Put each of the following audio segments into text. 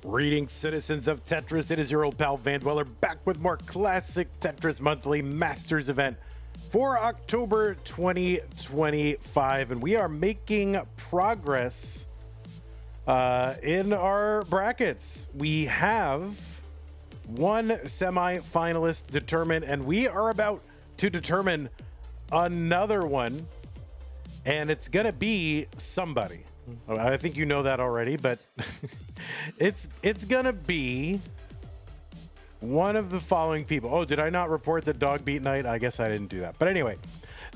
Greetings, citizens of Tetris. It is your old pal Van Dweller back with more classic Tetris Monthly Masters event for October 2025, and we are making progress in our brackets. We have one semi-finalist determined, and we are about to determine another one, and it's gonna be somebody. I think you know that already, but it's gonna be one of the following people. Oh, did I not report that Dog beat Knight? I guess I didn't do that. But anyway,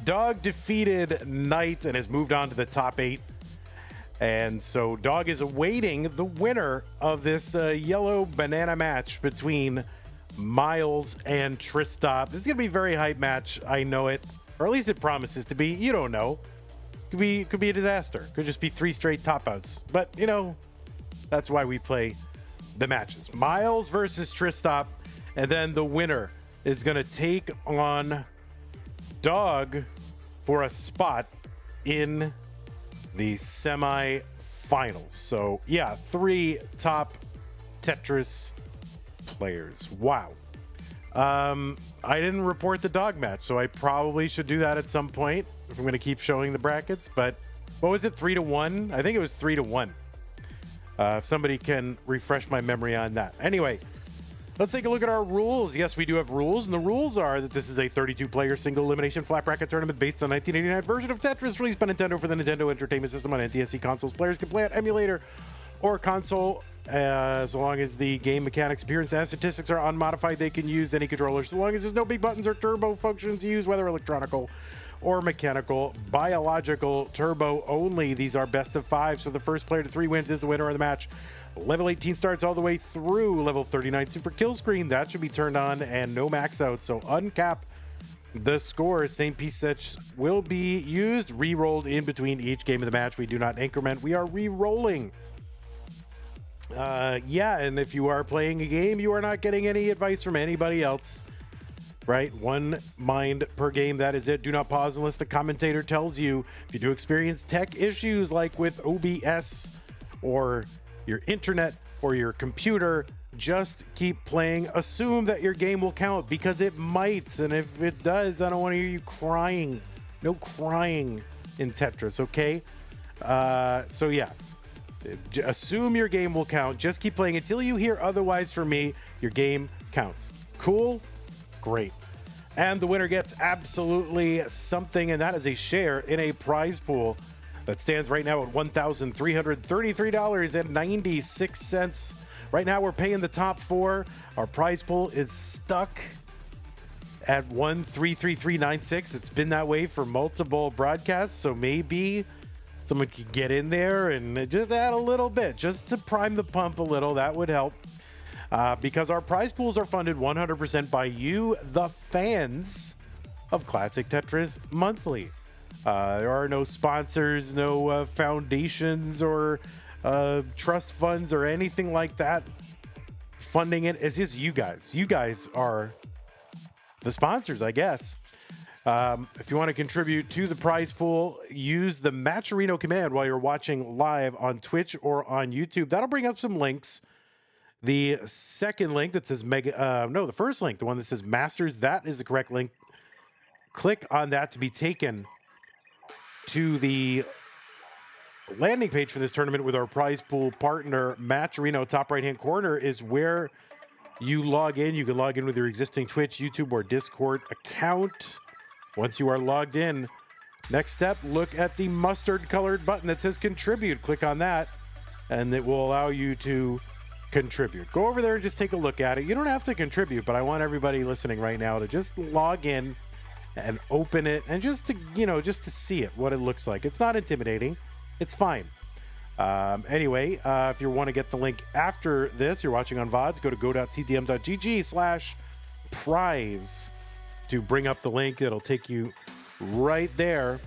Dog defeated Knight and has moved on to the top 8. And so Dog is awaiting the winner of this yellow banana match between Myles and Tristop. This is gonna be a very hype match. I know it, or at least it promises to be. You don't know. Could be a disaster. Could just be 3 straight top outs. But, you know, that's why we play the matches. Myles versus Tristop, and then the winner is going to take on Dog for a spot in the semifinals. So, yeah, 3 top Tetris players. Wow. I didn't report the Dog match, so I probably should do that at some point if I'm going to keep showing the brackets. But what was it, 3-1? I think it was 3-1. If somebody can refresh my memory on that. Anyway, let's take a look at our rules. Yes, we do have rules, and the rules are that this is a 32-player single elimination flat bracket tournament based on the 1989 version of Tetris released by Nintendo for the Nintendo Entertainment System on NTSC consoles. Players can play on emulator or console as long as the game mechanics, appearance, and statistics are unmodified. They can use any controller so long as there's no big buttons or turbo functions used, whether electronical or mechanical. Biological turbo only. These are best of 5, so the first player to 3 wins is the winner of the match. Level 18 starts all the way through level 39 super kill screen. That should be turned on, and no max out, so uncap the score. Same piece sets will be used, re-rolled in between each game of the match. We do not increment, we are re-rolling. Yeah, and if you are playing a game, you are not getting any advice from anybody else, right? 1 mind per game, that is it. Do not pause unless the commentator tells you. If you do experience tech issues like with OBS or your internet or your computer, just keep playing. Assume that your game will count, because it might, and if it does, I don't want to hear you crying. No crying in Tetris, okay? So yeah, Assume your game will count. Just keep playing until you hear otherwise from me. Your game counts. Cool? Great. And the winner gets absolutely something, and that is a share in a prize pool that stands right now at $1,333.96. Right now, we're paying the top four. Our prize pool is stuck at 1,333.96. It's been that way for multiple broadcasts, so maybe someone could get in there and just add a little bit, just to prime the pump a little. That would help. Because our prize pools are funded 100% by you, the fans of Classic Tetris Monthly. There are no sponsors, no foundations or trust funds or anything like that funding it. It's just you guys. You guys are the sponsors, I guess. If you want to contribute to the prize pool, use the Matcherino command while you're watching live on Twitch or on YouTube. That'll bring up some links. The second link that says the first link, the one that says Masters, that is the correct link. Click on that to be taken to the landing page for this tournament with our prize pool partner, Matcherino. Top right-hand corner is where you log in. You can log in with your existing Twitch, YouTube, or Discord account. Once you are logged in, next step, look at the mustard-colored button that says Contribute. Click on that, and it will allow you to contribute. Go over there and just take a look at it. You don't have to contribute, but I want everybody listening right now to just log in and open it and just to see it, what it looks like. It's not intimidating. It's fine. Anyway, if you want to get the link after this, you're watching on VODs, go to go.cdm.gg/prize to bring up the link. It'll take you right there.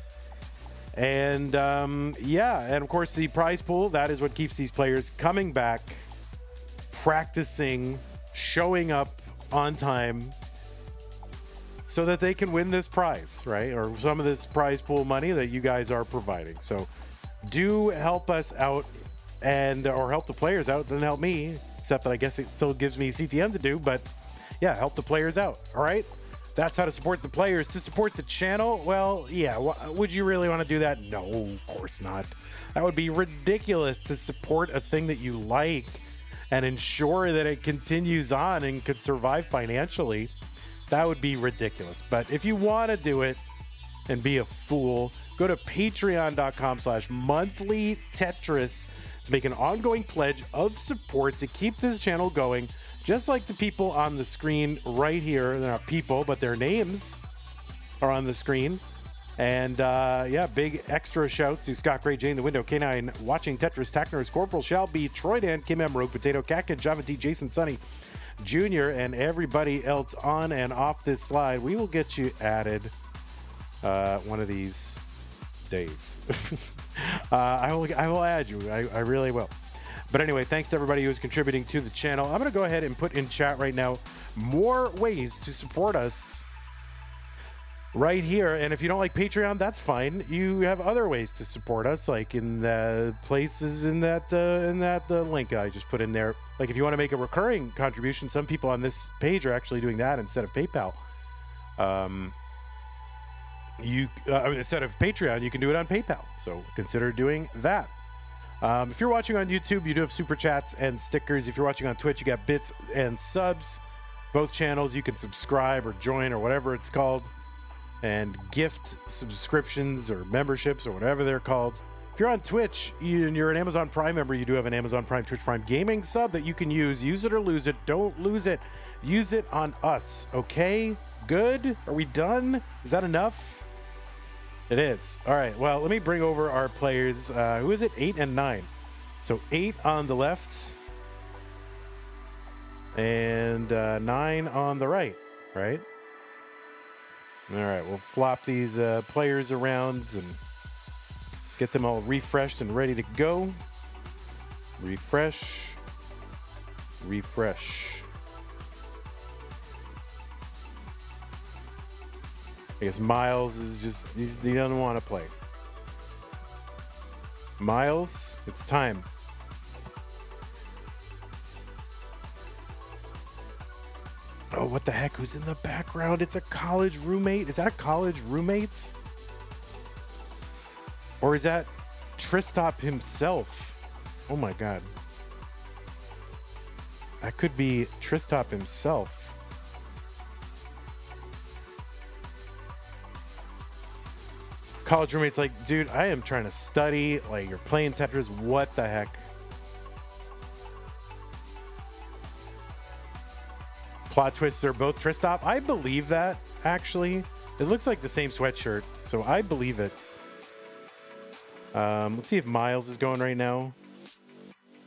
And and of course the prize pool, that is what keeps these players coming back, practicing, showing up on time so that they can win this prize, right? Or some of this prize pool money that you guys are providing. So do help us out or help the players out. Doesn't help me, except that I guess it still gives me CTM to do, but yeah, help the players out. All right. That's how to support the players. To support the channel, well, yeah, would you really want to do that? No, of course not. That would be ridiculous to support a thing that you like and ensure that it continues on and could survive financially. That would be ridiculous. But if you want to do it and be a fool, go to patreon.com/monthlytetris to make an ongoing pledge of support to keep this channel going, just like the people on the screen right here. They're not people, but their names are on the screen. And big extra shouts to Scott Gray, Jane the Window, K9, Watching Tetris, Tackners, Corporal Shelby, Troy Dan, Kim M, Rogue Potato, Kakin, Java T, Jason Sonny Jr., and everybody else on and off this slide. We will get you added one of these days. I will add you. I really will. But anyway, thanks to everybody who's contributing to the channel. I'm going to go ahead and put in chat right now more ways to support us right here. And if you don't like Patreon, that's fine. You have other ways to support us, like in the places in that link I just put in there. Like if you want to make a recurring contribution, some people on this page are actually doing that instead of PayPal. Instead of Patreon, you can do it on PayPal. So consider doing that. If you're watching on YouTube, you do have super chats and stickers. If you're watching on Twitch, you got bits and subs. Both channels, you can subscribe or join or whatever it's called, and gift subscriptions or memberships or whatever they're called. If you're on Twitch and you're an Amazon Prime member, you do have an Amazon Prime, Twitch Prime gaming sub that you can use. Use it or lose it. Don't lose it. Use it on us. Okay? Good? Are we done? Is that enough? It is. All right. Well, let me bring over our players. Who is it? 8 and 9. So 8 on the left and 9 on the right, right? All right. We'll flop these players around and get them all refreshed and ready to go. Refresh. Refresh. I guess Myles is just, he doesn't want to play. Myles, it's time. Oh, what the heck? Who's in the background? It's a college roommate. Is that a college roommate? Or is that Tristop himself? Oh my god. That could be Tristop himself. College roommate's like, dude, I am trying to study. Like, you're playing Tetris. What the heck? Plot twist, they're both Tristop. I believe that, actually. It looks like the same sweatshirt, so I believe it. Let's see if Myles is going right now.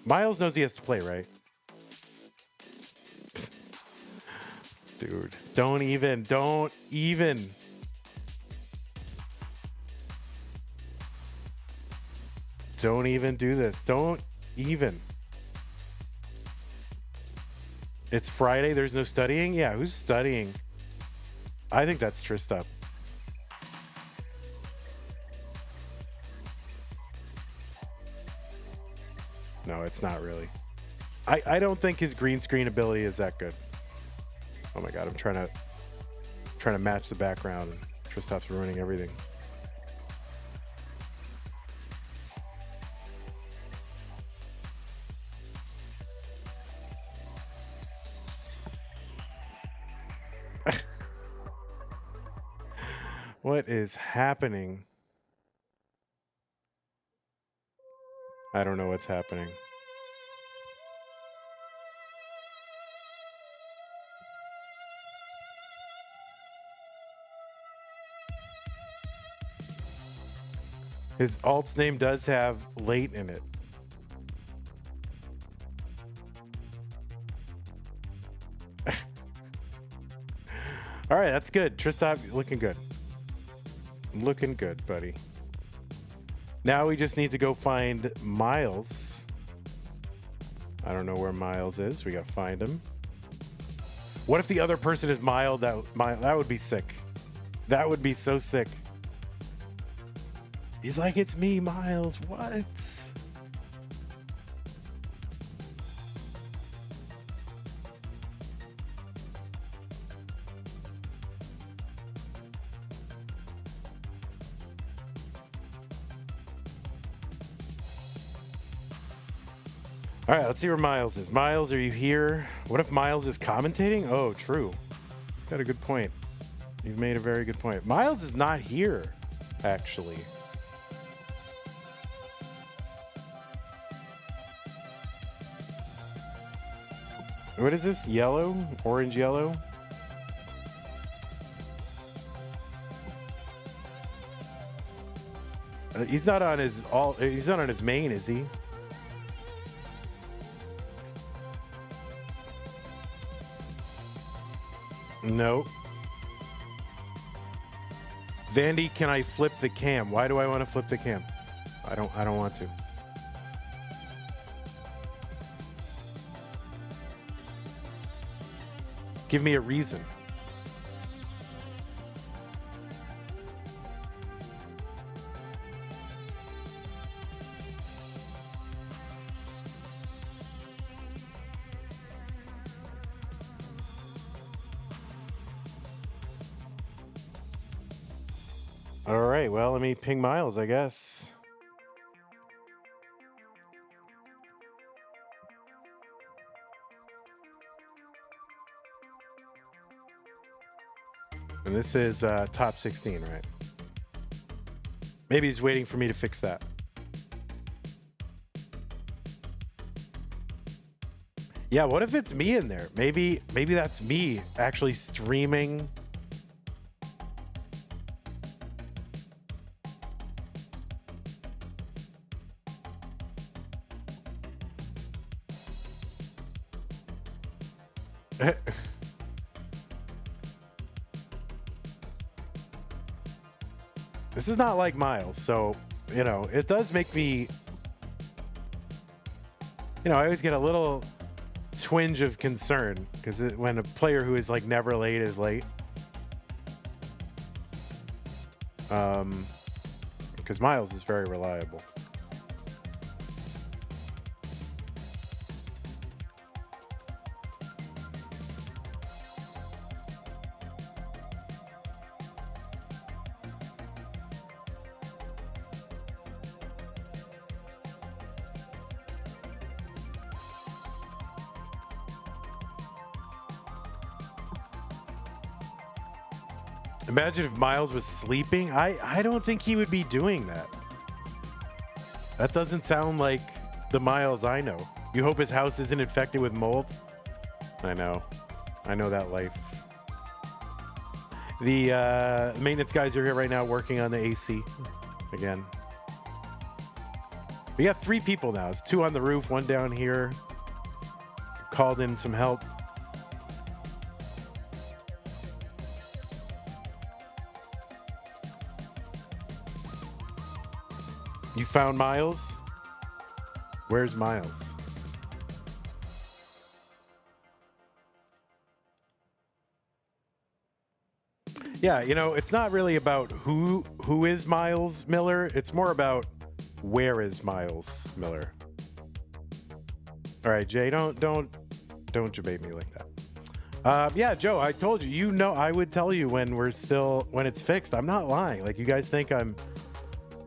Myles knows he has to play, right? Dude, don't even. Don't even do this. Don't even. It's Friday. There's no studying? Yeah, who's studying? I think that's Tristop. No, it's not really. I don't think his green screen ability is that good. Oh my god, I'm trying to match the background, and Tristop's ruining everything. What is happening? I don't know what's happening. His alt's name does have late in it. All right, that's good. Tristop, looking good. Looking good, buddy. Now we just need to go find Myles. I don't know where Myles is. We gotta find him. What if the other person is Myles? That would be sick. That would be so sick. He's like, it's me, Myles. What? All right, let's see where Myles is. Myles, are you here? What if Myles is commentating? Oh, true. Got a good point. You've made a very good point. Myles is not here, actually. What is this? Yellow? Orange yellow? He's not on his he's not on his main, is he? No. Vandy, can I flip the cam? Why do I want to flip the cam? I don't want to. Give me a reason. All right, well, let me ping Myles, I guess. And this is top 16, right? Maybe he's waiting for me to fix that. Yeah, what if it's me in there? Maybe that's me actually streaming. This is not like Myles, so, you know, it does make me, you know, I always get a little twinge of concern because when a player who is like never late is late. Because Myles is very reliable. Imagine if Myles was sleeping. I don't think he would be doing that. That doesn't sound like the Myles I know. You hope his house isn't infected with mold? I know. I know that life. The maintenance guys are here right now working on the AC again. We got 3 people now. It's 2 on the roof, 1 down here. Called in some help. You found Myles? Where's Myles? Yeah, you know, it's not really about who is Myles Miller. It's more about where is Myles Miller. All right, Jay, don't debate me like that. Yeah, Joe, I told you. You know, I would tell you when it's fixed. I'm not lying. Like, you guys think I'm,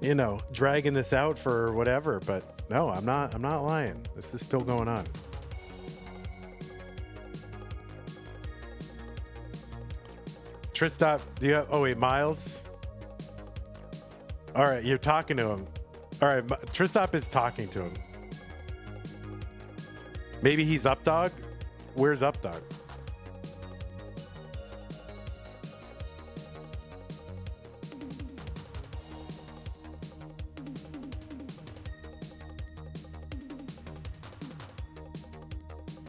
you know, dragging this out for whatever, but no, I'm not lying. This is still going on. Tristop, do you have, oh wait, Myles? All right, you're talking to him. All right, Tristop is talking to him. Maybe he's Updog? Where's Updog?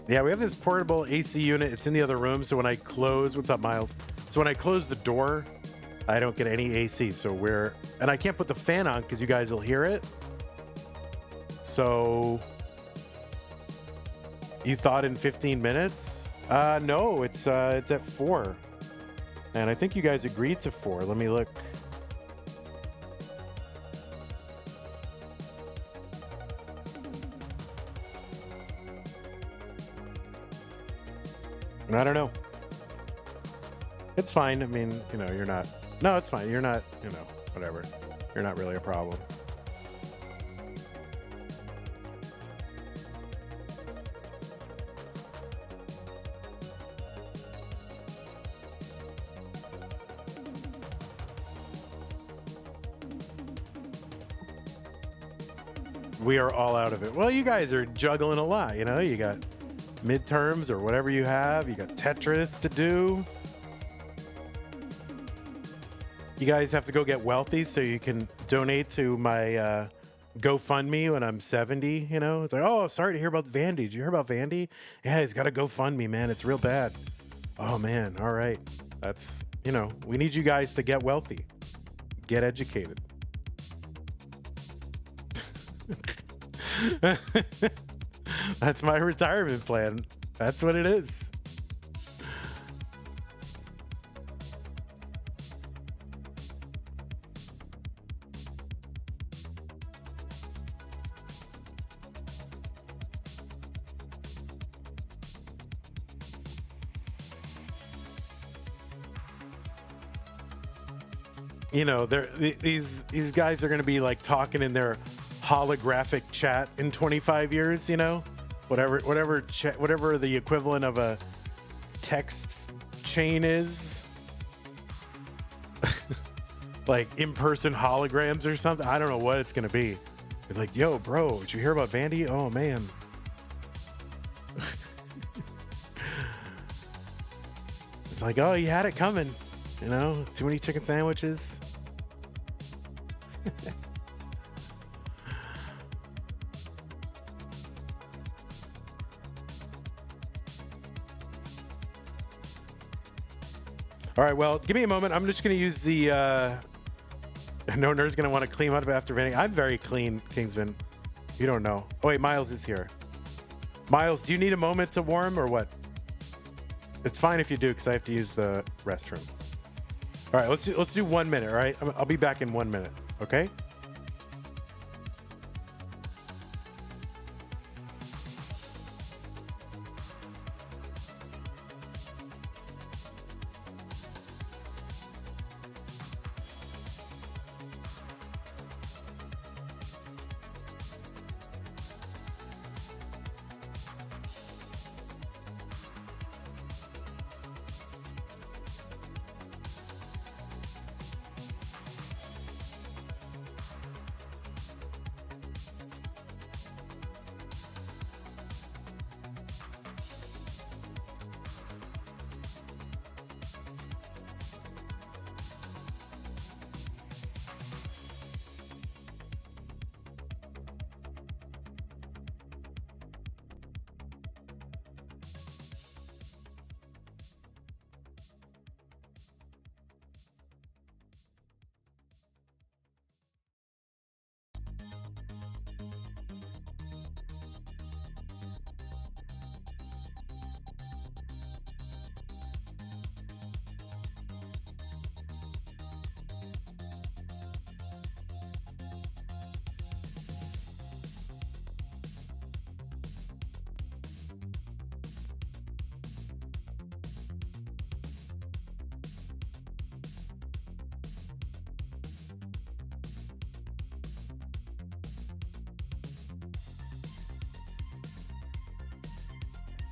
Yeah, we have this portable AC unit. It's in the other room, so when I close... What's up, Myles? So when I close the door, I don't get any AC. And I can't put the fan on because you guys will hear it. So... You thought in 15 minutes? No, it's at 4. And I think you guys agreed to 4. Let me look. I don't know. It's fine. I mean, you know, you're not... No, it's fine. You're not, you know, whatever. You're not really a problem. We are all out of it. Well, you guys are juggling a lot, you know? You got midterms or whatever you have. You got Tetris to do. You guys have to go get wealthy so you can donate to my GoFundMe when I'm 70, you know? It's like, oh, sorry to hear about Vandy. Did you hear about Vandy? Yeah, he's got a GoFundMe, man. It's real bad. Oh, man. All right. That's, you know, we need you guys to get wealthy. Get educated. That's my retirement plan. That's what it is. You know, these guys are going to be like talking in their holographic chat in 25 years, you know, whatever the equivalent of a text chain is. Like in-person holograms or something. I don't know what it's going to be. It's like, yo, bro, did you hear about Vandy? Oh, man. It's like, oh, you had it coming. You know, too many chicken sandwiches. All right, well, give me a moment. I'm just going to use the... No Nerd's going to want to clean up after Vandy. I'm very clean, Kingsman. You don't know. Oh, wait, Myles is here. Myles, do you need a moment to warm or what? It's fine if you do, because I have to use the restroom. All right, let's do 1 minute, all right? I'll be back in 1 minute, okay?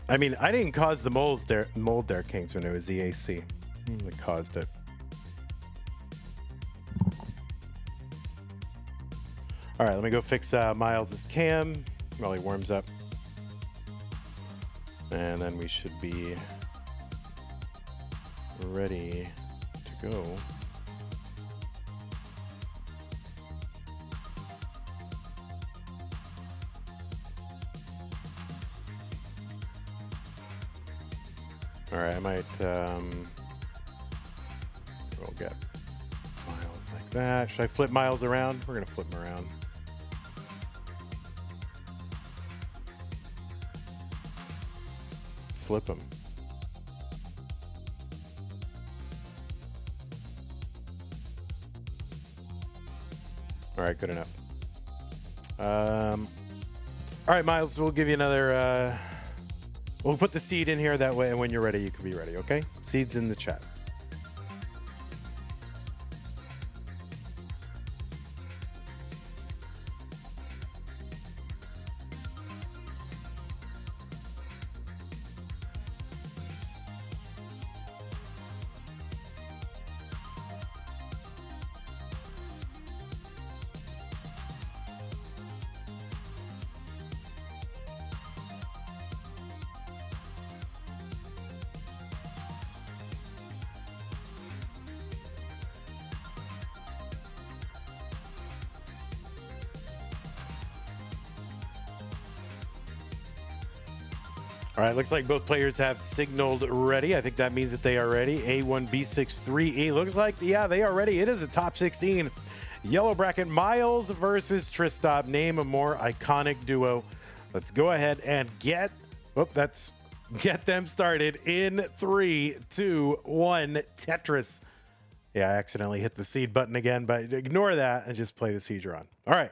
I mean, I didn't cause the mold there, Kingsman. It was the AC that caused it. All right, let me go fix Myles' cam while he warms up. And then we should be ready to go. All right, I might we'll get Myles like that. Should I flip Myles around? We're gonna flip him around. Flip him. All right, good enough. All right, Myles, we'll give you another. We'll put the seed in here that way, and when you're ready, you can be ready, okay? Seed's in the chat. All right, looks like both players have signaled ready. I think that means that they are ready. A1B63E. Looks like, yeah, they are ready. It is a top 16 yellow bracket. Myles versus Tristop. Name a more iconic duo. Let's go ahead and get them started in 3, 2, 1. Tetris. Yeah, I accidentally hit the seed button again, but ignore that and just play the seed you're on. All right.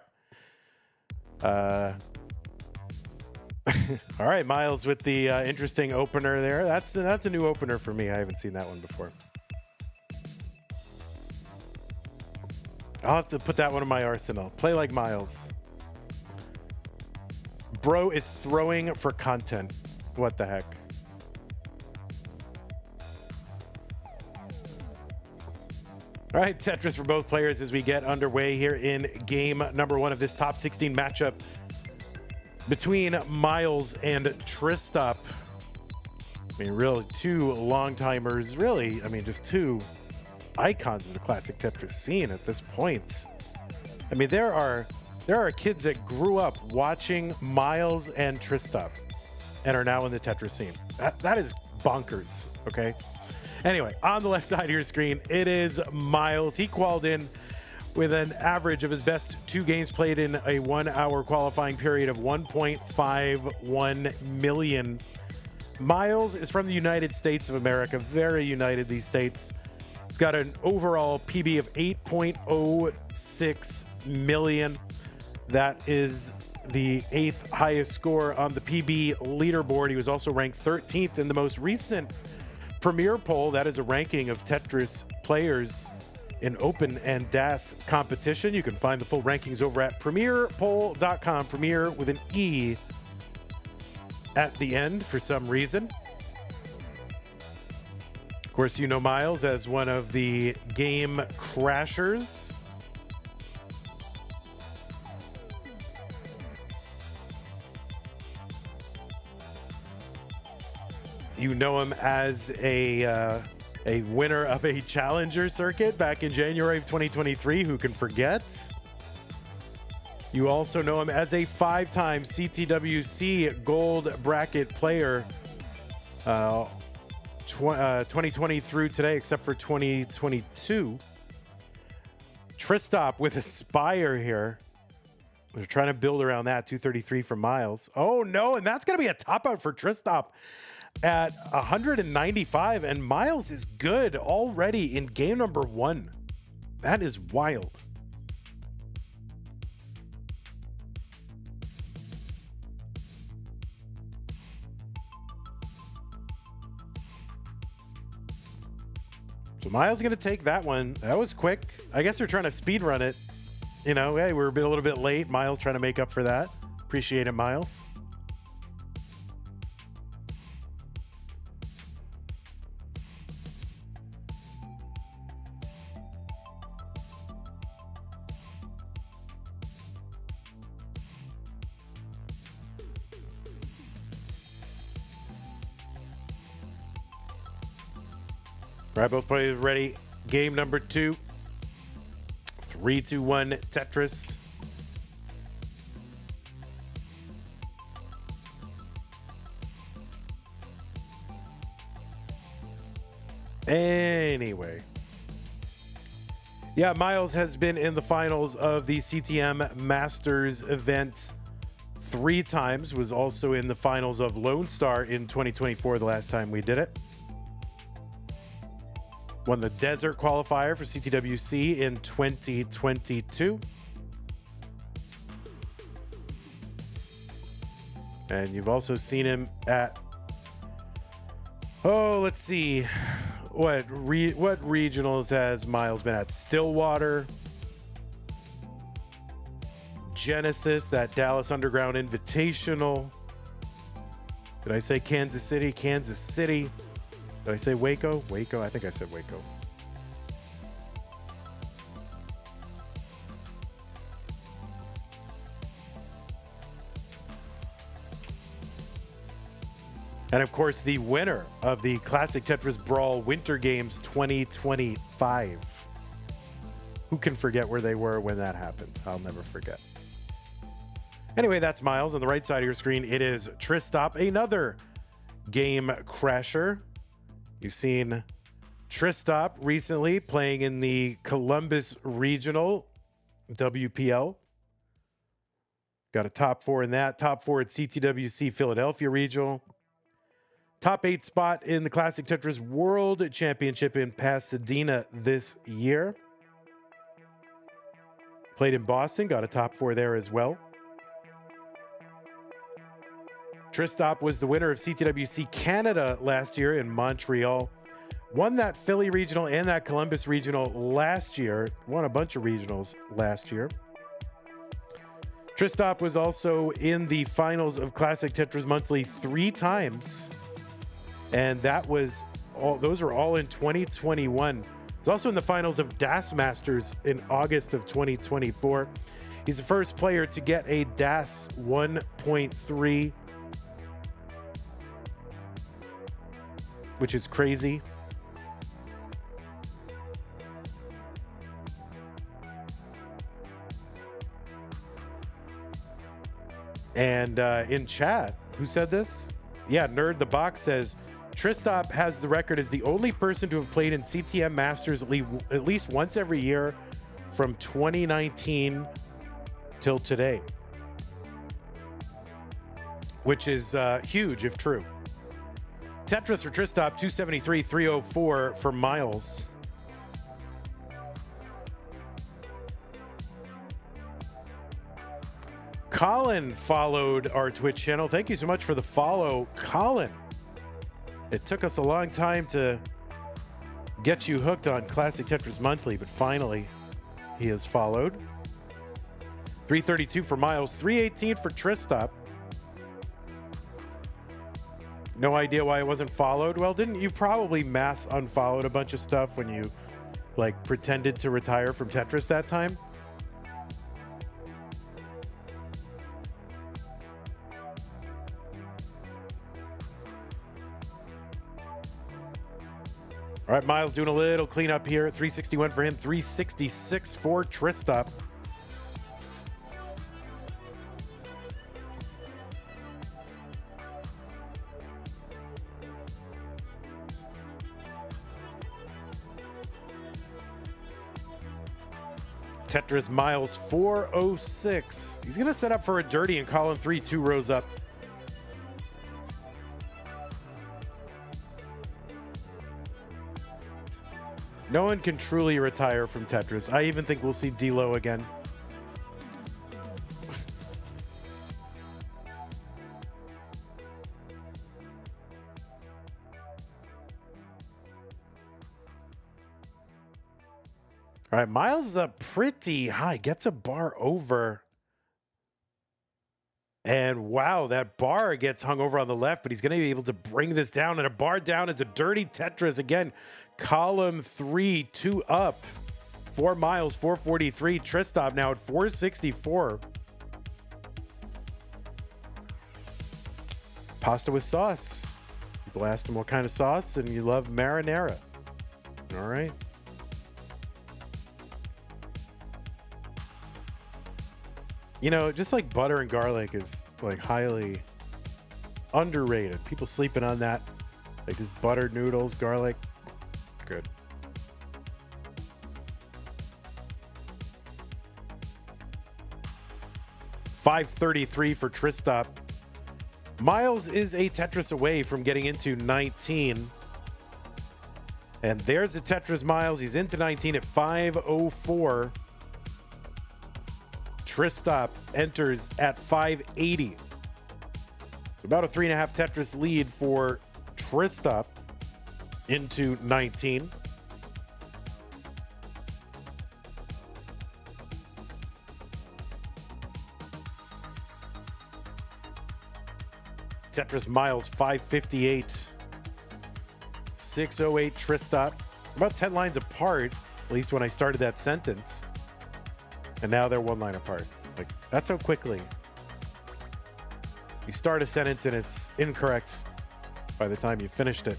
All right, Myles with the interesting opener there. That's a new opener for me. I haven't seen that one before. I'll have to put that one in my arsenal. Play like Myles. Bro, it's throwing for content. What the heck? All right, Tetris for both players as we get underway here in game number 1 of this top 16 matchup between Myles and Tristop. I mean, really, two long-timers, really, I mean, just two icons of the classic Tetris scene at this point. I mean, there are kids that grew up watching Myles and Tristop and are now in the Tetris scene. That is bonkers, okay? Anyway, on the left side of your screen, it is Myles. He qualified in with an average of his best 2 games played in a 1-hour qualifying period of 1.51 million. Myles is from the United States of America, very united, these states. He's got an overall PB of 8.06 million. That is the 8th highest score on the PB leaderboard. He was also ranked 13th in the most recent Premier poll. That is a ranking of Tetris players in open and DAS competition. You can find the full rankings over at premierpoll.com. Premier with an E at the end for some reason. Of course, you know Myles as one of the game crashers. You know him as a winner of a challenger circuit back in January of 2023. Who can forget? You also know him as a 5-time CTWC gold bracket player. 2020 through today, except for 2022. Tristop with Aspire here. They're trying to build around that. 233 from Myles. Oh, no. And that's going to be a top out for Tristop at 195. And Myles is good already in game number 1. That is wild. So Myles going to take that one. That was quick. I guess they're trying to speed run it. You know, hey, we're a little bit late. Myles trying to make up for that. Appreciate it, Myles. All right, both players ready. Game number 2. 3, 2, 1, Tetris. Anyway. Yeah, Myles has been in the finals of the CTM Masters event 3 times. Was also in the finals of Lone Star in 2024, the last time we did it. Won the Desert Qualifier for CTWC in 2022. And you've also seen him at, let's see, what regionals has Myles been at? Stillwater, Genesis, that Dallas Underground Invitational. Did I say Kansas City? Kansas City. Did I say Waco? Waco? I think I said Waco. And of course, the winner of the Classic Tetris Brawl Winter Games 2025. Who can forget where they were when that happened? I'll never forget. Anyway, that's Myles. On the right side of your screen, it is Tristop, another game crasher. You've seen Tristop recently playing in the Columbus Regional WPL. Got a top 4 in that. Top 4 at CTWC Philadelphia Regional. Top 8 spot in the Classic Tetris World Championship in Pasadena this year. Played in Boston. Got a top 4 there as well. Tristop was the winner of CTWC Canada last year in Montreal. Won that Philly Regional and that Columbus Regional last year. Won a bunch of regionals last year. Tristop was also in the finals of Classic Tetris Monthly 3 times. And that was all, those were all in 2021. He's also in the finals of DAS Masters in August of 2024. He's the first player to get a DAS 1.3, which is crazy. And in chat, who said this? Yeah, Nerd the Box says, Tristop has the record as the only person to have played in CTM Masters at least once every year from 2019 till today. Which is huge if true. Tetris for Tristop, 273, 304 for Myles. Colin followed our Twitch channel. Thank you so much for the follow, Colin. It took us a long time to get you hooked on Classic Tetris Monthly, but finally he has followed. 332 for Myles, 318 for Tristop. No idea why it wasn't followed. Well, didn't you probably mass unfollowed a bunch of stuff when you like pretended to retire from Tetris that time? All right, Myles doing a little cleanup here. 361 for him, 366 for Tristop. Tetris Myles 406. He's going to set up for a dirty in column 3, 2 rows up. No one can truly retire from Tetris. I even think we'll see D-Lo again. All right, Myles is up pretty high. Gets a bar over. And wow, that bar gets hung over on the left, but he's going to be able to bring this down. And a bar down is a dirty Tetris. Again, column 3, 2 up for Myles, 443. Tristop now at 464. Pasta with sauce. People asked him what kind of sauce, and you love marinara. All right. You know, just like butter and garlic is like highly underrated. People sleeping on that. Like just buttered noodles, garlic. Good. $533 for Tristop. Myles is a Tetris away from getting into 19. And there's a Tetris Myles. He's into 19 at 504. Tristop enters at 580. So about a 3.5 Tetris lead for Tristop into 19. Tetris Myles 558. 608 Tristop. About 10 lines apart, at least when I started that sentence. And now they're 1 line apart. Like, that's how quickly you start a sentence and it's incorrect by the time you finished it.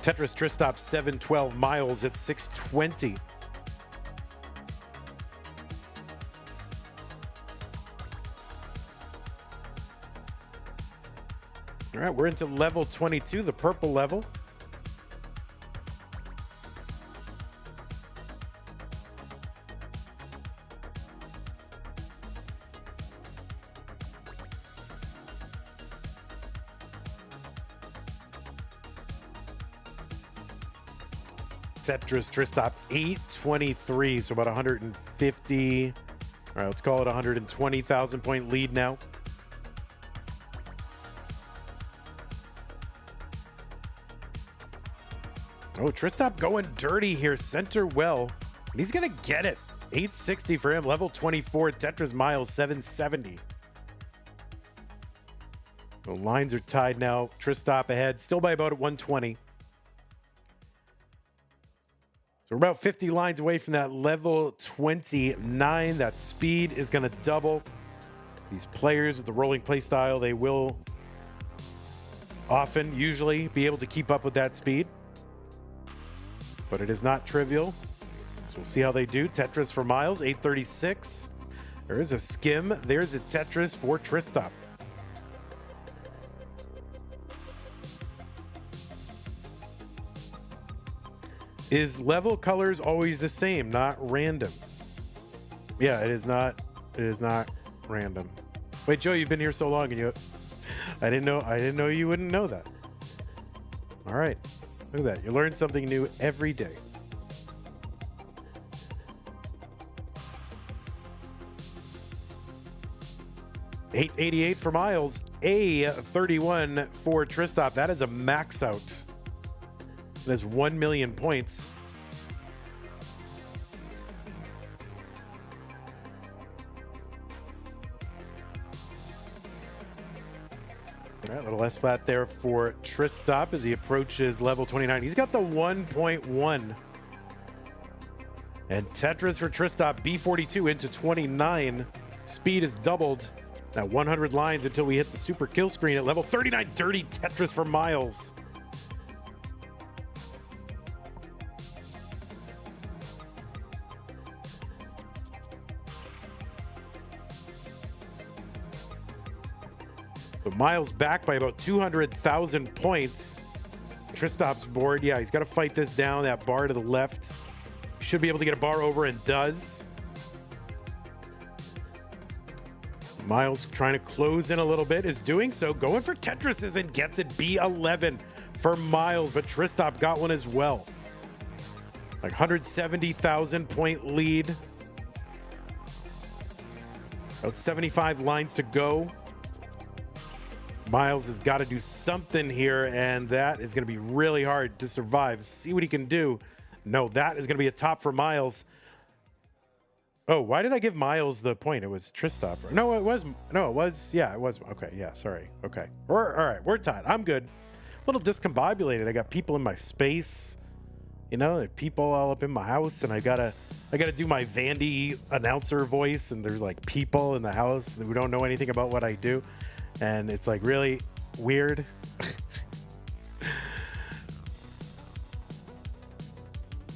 Tetris Tristop 712, Myles at 620. All right, we're into level 22, the purple level. Tetris Tristop 823, so about 150. All right, let's call it 120,000 point lead now. Oh, Tristop going dirty here, center well. And he's going to get it. 860 for him, level 24. Tetris Myles 770. The lines are tied now. Tristop ahead, still by about 120. So we're about 50 lines away from that level 29. That speed is going to double. These players with the rolling play style, they will often, usually, be able to keep up with that speed. But it is not trivial. So we'll see how they do. Tetris for Myles, 836. There is a skim. There's a Tetris for Tristop. Is level colors always the same, not random? Yeah, it is not. It is not random. Wait, Joe, you've been here so long, and I didn't know you wouldn't know that. All right, look at that. You learn something new every day. $888 for Myles, A31 for Tristop. That is a max out. That is 1 million points. All right, a little less flat there for Tristop as he approaches level 29. He's got the 1.1. And Tetris for Tristop, B42 into 29. Speed is doubled. Now 100 lines until we hit the super kill screen at level 39. Dirty Tetris for Myles. Myles back by about 200,000 points. Tristop's board. Yeah, he's got to fight this down, that bar to the left. Should be able to get a bar over and does. Myles trying to close in a little bit, is doing so. Going for Tetrises and gets it. B11 for Myles, but Tristop got one as well. Like 170,000 point lead. About 75 lines to go. Myles has got to do something here, and that is going to be really hard to survive. See what he can do. No, that is going to be a top for Myles. Oh, why did I give Myles the point? It was Tristop. No, it was. No, it was. Yeah, it was. Okay, yeah, sorry. Okay. All right, we're tied. I'm good. A little discombobulated. I got people in my space. You know, there are people all up in my house, and I gotta do my Vandy announcer voice, and there's like people in the house who don't know anything about what I do, and it's like really weird.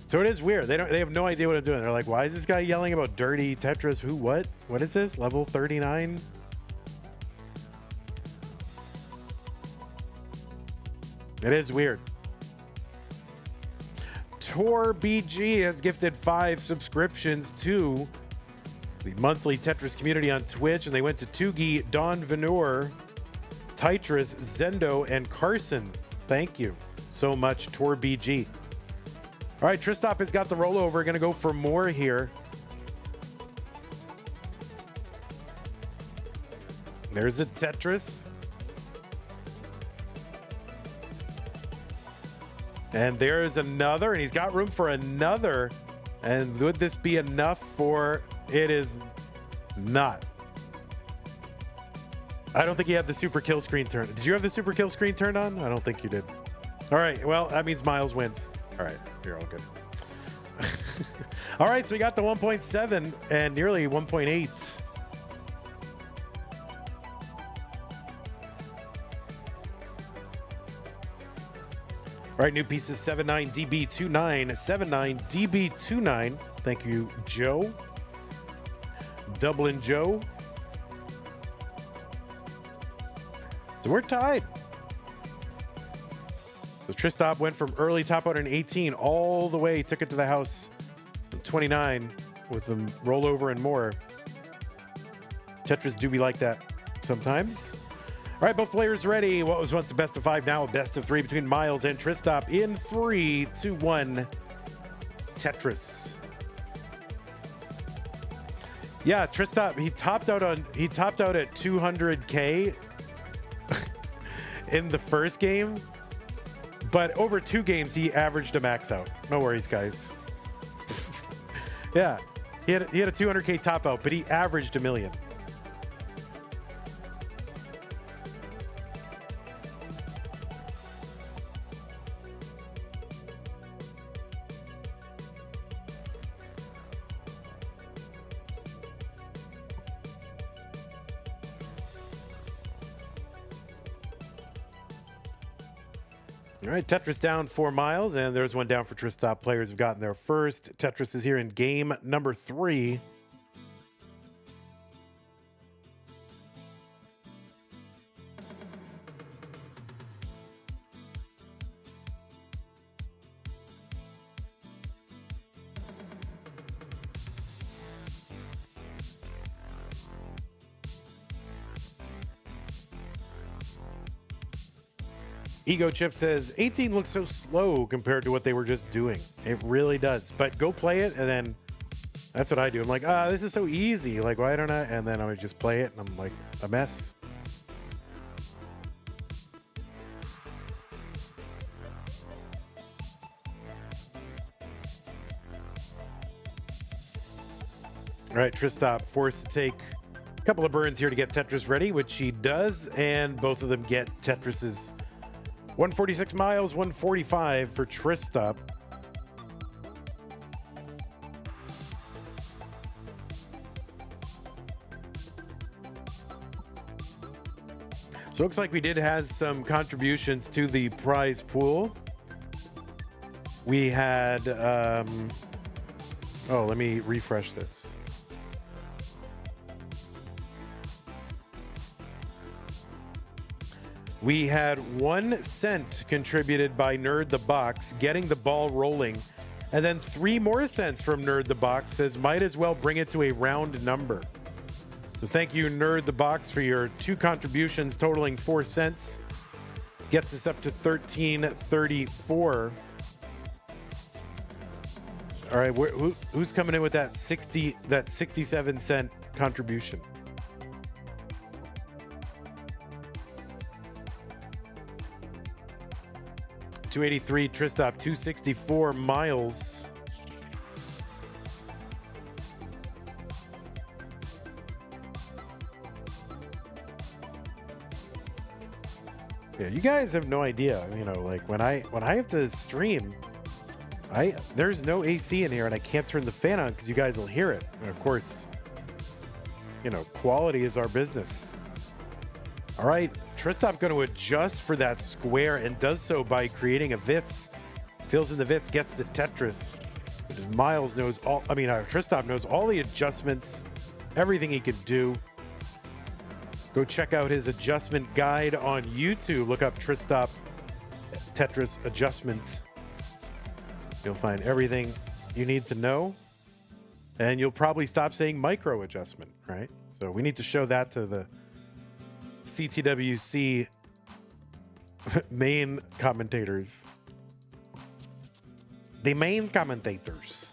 So it is weird. They have no idea what I'm doing. They're like, why is this guy yelling about dirty Tetris? Who, what? What is this? Level 39? It is weird. Tor BG has gifted 5 subscriptions to the monthly Tetris community on Twitch, and they went to Tugi, Don Venur, Tetris, Zendo, and Carson. Thank you so much, Tor BG. All right, Tristop has got the rollover. Going to go for more here. There's a Tetris. And there's another, and he's got room for another. And would this be enough for... It is not. I don't think he had the super kill screen turned. Did you have the super kill screen turned on? I don't think you did. All right, well, that means Myles wins. All right, you're all good. All right, so we got the 1.7 and nearly 1.8. All right, new pieces, 79DB29, 79DB29. Thank you, Joe. Dublin Joe. So we're tied. So Tristop went from early top out in 18 all the way, took it to the house in 29 with the rollover and more. Tetris do be like that sometimes. All right, both players ready. What was once a best of 5, now a best of 3 between Myles and Tristop in 3, 2, 1. Tetris. Yeah, Tristop, he topped out at 200K in the first game. But over 2 games, he averaged a max out. No worries, guys. Yeah, he had a 200K top out, but he averaged $1 million. All right, Tetris down for Myles, and there's one down for Tristop. Players have gotten there first. Tetris is here in game number 3. Ego Chip says 18 looks so slow compared to what they were just doing. It really does. But go play it, and then that's what I do. I'm like, this is so easy. Like, why don't I? And then I would just play it, and I'm like, a mess. All right, Tristop forced to take a couple of burns here to get Tetris ready, which he does, and both of them get Tetris's 146 Myles, 145 for Tristop. So it looks like we did have some contributions to the prize pool. We had, oh, let me refresh this. We had 1 cent contributed by Nerd the Box, getting the ball rolling. And then 3 more cents from Nerd the Box says, might as well bring it to a round number. So thank you, Nerd the Box, for your 2 contributions totaling 4 cents. Gets us up to $13.34. All right, who's coming in with that 67-cent contribution? $283 Tristop, $264 Myles. Yeah, you guys have no idea. You know, like when I have to stream, there's no AC in here and I can't turn the fan on because you guys will hear it. And of course, you know, quality is our business. All right, Tristop going to adjust for that square and does so by creating a Vitz. Fills in the Vitz, gets the Tetris. Myles knows all, Tristop knows all the adjustments, everything he could do. Go check out his adjustment guide on YouTube. Look up Tristop Tetris adjustment. You'll find everything you need to know. And you'll probably stop saying micro adjustment, right? So we need to show that to the CTWC main commentators. The main commentators.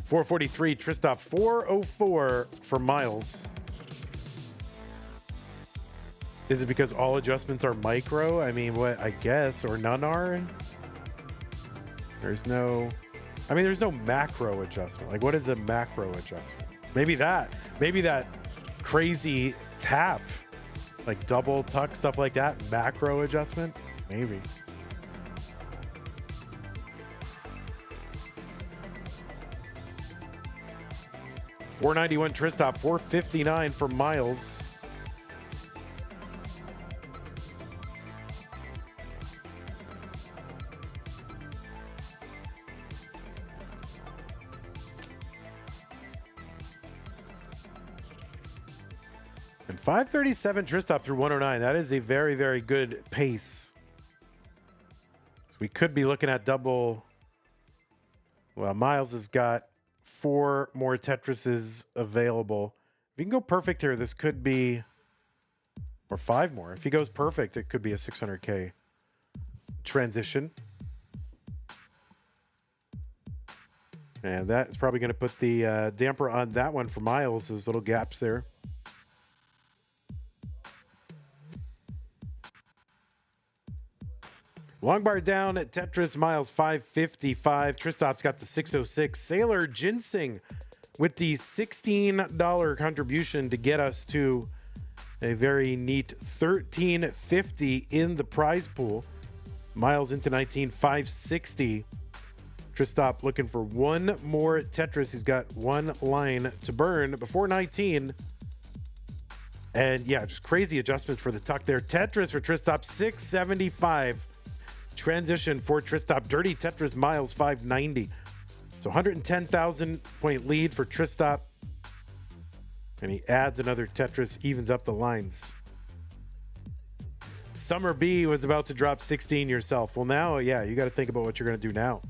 $443 Tristop, $404 for Myles. Is it because all adjustments are micro? I mean, what, I guess, or none are? There's no macro adjustment. Like, what is a macro adjustment? Maybe that crazy tap, like double tuck, stuff like that. Macro adjustment? Maybe. $491 Tristop, $459 for Myles. And $537 Tristop through 109. That is a very, very good pace. So we could be looking at double. Well, Myles has got 4 more Tetrises available. If you can go perfect here, this could be, or 5 more. If he goes perfect, it could be a 600K transition. And that is probably going to put the damper on that one for Myles. Those little gaps there. Long bar down at Tetris, Myles 555. Tristop's got the 606. Sailor Ginseng with the $16 contribution to get us to a very neat $13.50 in the prize pool. Myles into 19, 560. Tristop looking for 1 more Tetris. He's got 1 line to burn before 19. And yeah, just crazy adjustments for the tuck there. Tetris for Tristop, 675. Transition for Tristop. Dirty Tetris, Myles 590. So 110,000 point lead for Tristop. And he adds another Tetris, evens up the lines. Summer B was about to drop 16 yourself. Well, now, yeah, you got to think about what you're going to do now.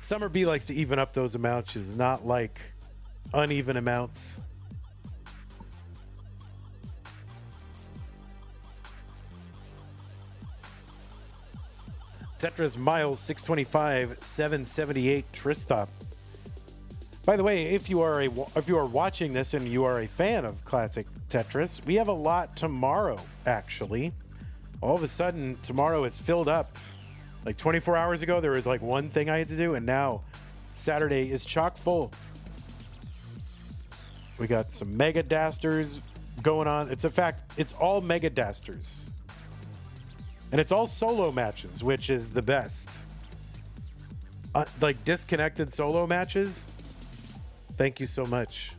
Summer B likes to even up those amounts. She's not like uneven amounts. Tetris, Myles 625, 778 Tristop. By the way, if you are watching this and you are a fan of classic Tetris, we have a lot tomorrow. Actually, all of a sudden tomorrow is filled up. Like 24 hours ago, there was like one thing I had to do, and now Saturday is chock full. We got some Mega Dasters going on. It's a fact. It's all Mega Dasters. And it's all solo matches, which is the best. Like disconnected solo matches. Thank you so much.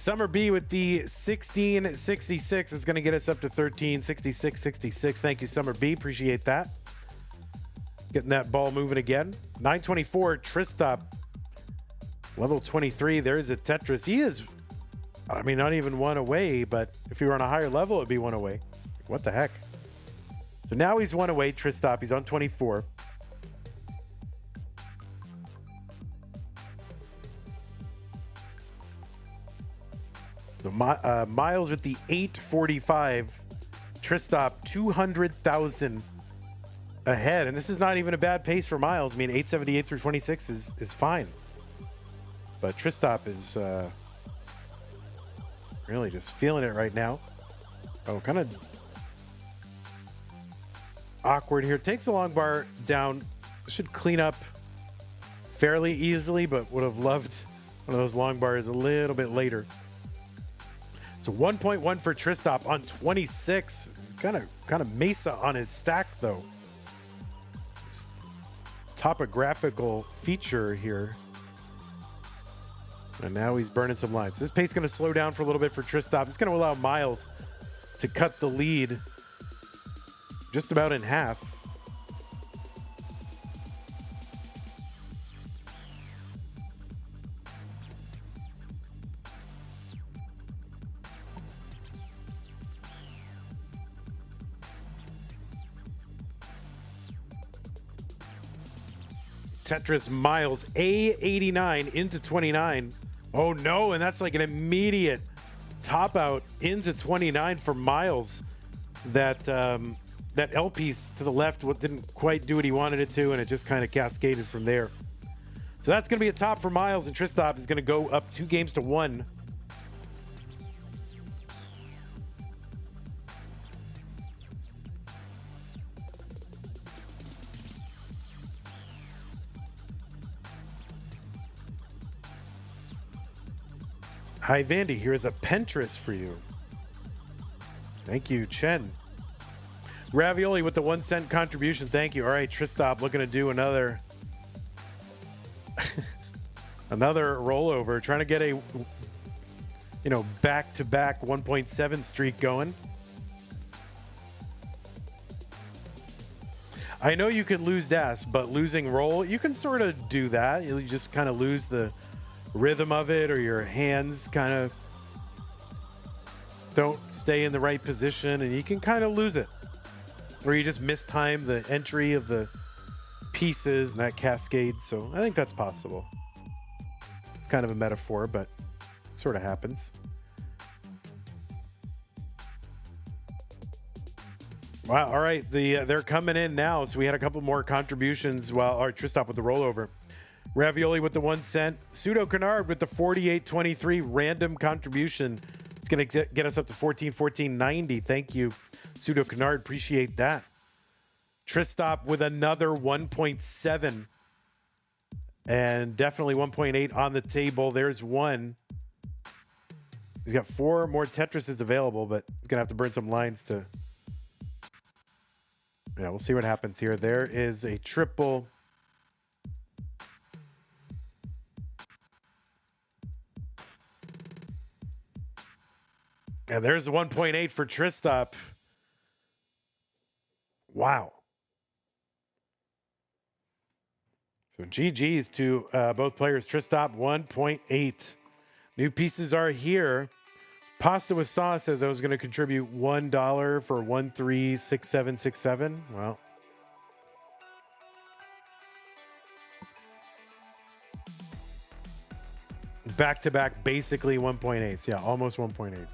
Summer B with the 1666 is going to get us up to 1366.66. Thank you, Summer B. Appreciate that. Getting that ball moving again. 924, Tristop. Level 23, there's a Tetris. He is, I mean, not even one away, but if he were on a higher level, it'd be one away. What the heck? So now he's one away, Tristop. He's on 24. So Myles with the 845. Tristop 200,000 ahead. And this is not even a bad pace for Myles. I mean, 878 through 26 is fine. But Tristop is really just feeling it right now. Oh, kind of awkward here. Takes the long bar down. Should clean up fairly easily, but would have loved one of those long bars a little bit later. So 1.1 for Tristop on 26. Kind of Mesa on his stack though. Topographical feature here. And now he's burning some lines. This pace is going to slow down for a little bit for Tristop. It's going to allow Myles to cut the lead just about in half. Tetris Myles, A89 into 29. Oh no, and that's like an immediate top out into 29 for Myles. That L piece to the left didn't quite do what he wanted it to, and it just kind of cascaded from there. So that's going to be a top for Myles, and Tristop is going to go up 2 games to 1. Hi, Vandy. Here's a Pentris for you. Thank you, Chen. Ravioli with the 1 cent contribution. Thank you. All right, Tristop looking to do another another rollover. Trying to get a back-to-back 1.7 streak going. I know you could lose DAS, but losing roll, you can sort of do that. You just kind of lose the rhythm of it, or your hands kind of don't stay in the right position, and you can kind of lose it. Or you just mistime the entry of the pieces and that cascade. So I think that's possible. It's kind of a metaphor, but it sort of happens. Wow, all right. They're coming in now. So we had a couple more contributions while our Tristop with the rollover. Ravioli with the 1 cent. Pseudo Canard with the 48.23 random contribution. It's going to get us up to 14.90. Thank you, Pseudo Canard. Appreciate that. Tristop with another 1.7. And definitely 1.8 on the table. There's one. He's got 4 more Tetrises available, but he's going to have to burn some lines to... Yeah, we'll see what happens here. There is a triple... And there's 1.8 for Tristop. Wow. So GG's to both players. Tristop 1.8. New pieces are here. Pasta with Sauce says I was going to contribute $1 for 136767. Well. Back-to-back, basically 1.8s. Yeah, almost 1.8s.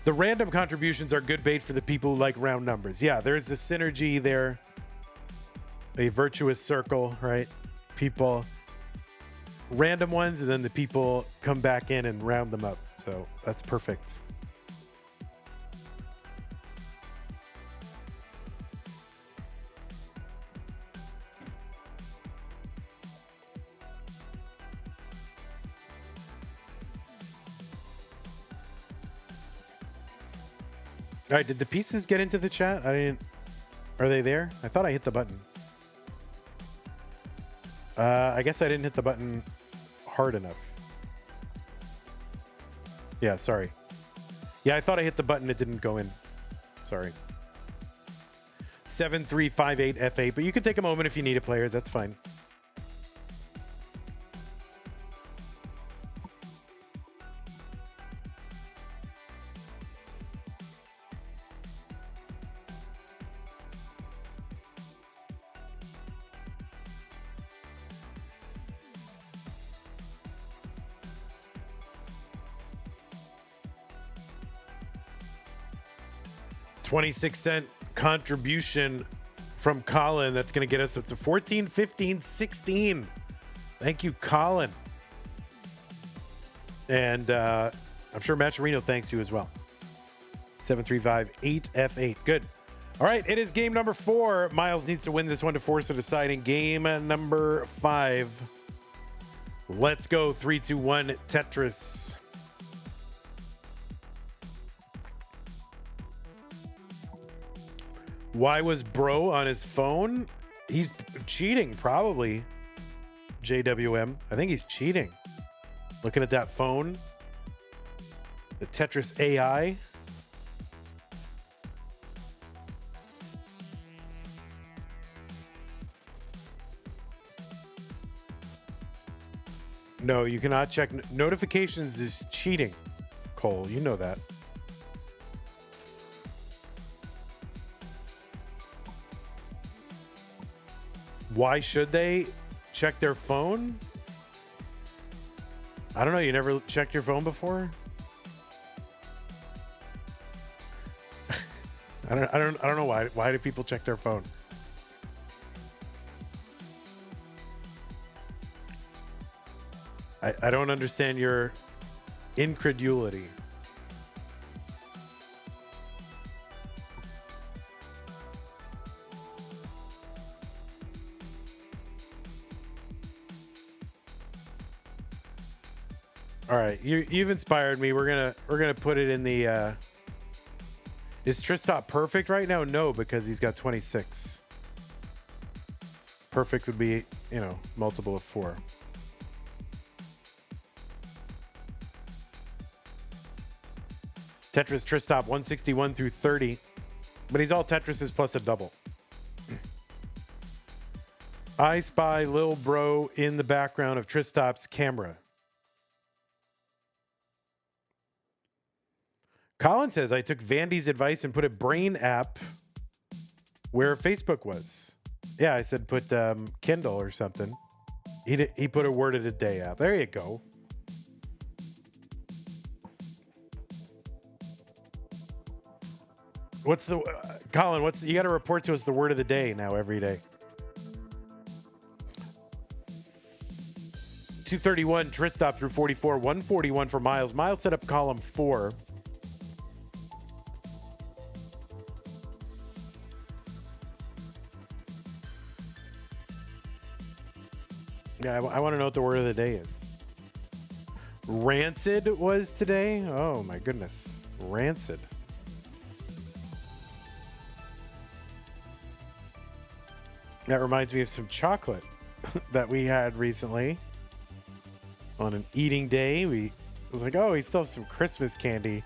The random contributions are good bait for the people who like round numbers. Yeah, there's a synergy there. A virtuous circle, right? People random ones, and then the people come back in and round them up. So that's perfect. All right, did the pieces get into the chat? I didn't. Are they there? I thought I hit the button. I guess I didn't hit the button hard enough. Yeah, sorry. Yeah, I thought I hit the button. It didn't go in. Sorry. 7358 F8, but you can take a moment if you need it, players. That's fine. $0.26 contribution from Colin. That's going to get us up to 14, 15, 16. Thank you, Colin. And I'm sure Matcherino thanks you as well. 7358 F8. Good. All right, it is game number 4. Myles needs to win this one to force a deciding game. Number 5. Let's go. 3, 2, 1. Tetris. Why was bro on his phone? He's cheating, probably. JWM. I think he's cheating. Looking at that phone. The Tetris AI. No, you cannot check. Notifications is cheating, Cole. You know that. Why should they check their phone? I don't know. You never checked your phone before? I don't know why. Why do people check their phone? I don't understand your incredulity. All right, you've inspired me. We're gonna put it in the. Is Tristop perfect right now? No, because he's got 26. Perfect would be, multiple of 4. Tetris Tristop 161 through 30, but he's all Tetrises plus a double. I spy Lil Bro in the background of Tristop's camera. Colin says, I took Vandy's advice and put a brain app where Facebook was. Yeah, I said put Kindle or something. He put a word of the day app. There you go. What's the Colin? You got to report to us the word of the day now every day. 231 Tristop through 44, 141 for Myles. Myles set up column 4. Yeah, I want to know what the word of the day is. Rancid was today? Oh my goodness. Rancid. That reminds me of some chocolate that we had recently. On an eating day, we was like, oh, we still have some Christmas candy.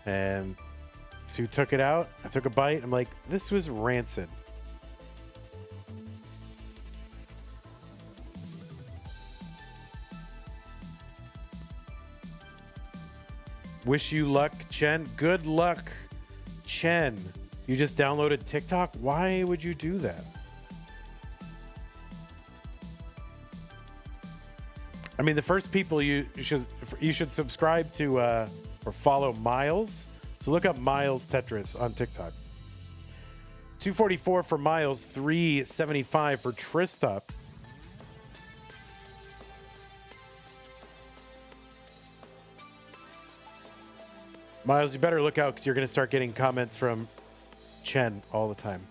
And Sue took it out. I took a bite. I'm like, this was rancid. Wish you luck, Chen. Good luck, Chen. You just downloaded TikTok? Why would you do that? I mean, the first people you should subscribe to or follow Myles. So look up Myles Tetris on TikTok. 244 for Myles, 375 for Tristop. Myles, you better look out because you're going to start getting comments from Chen all the time.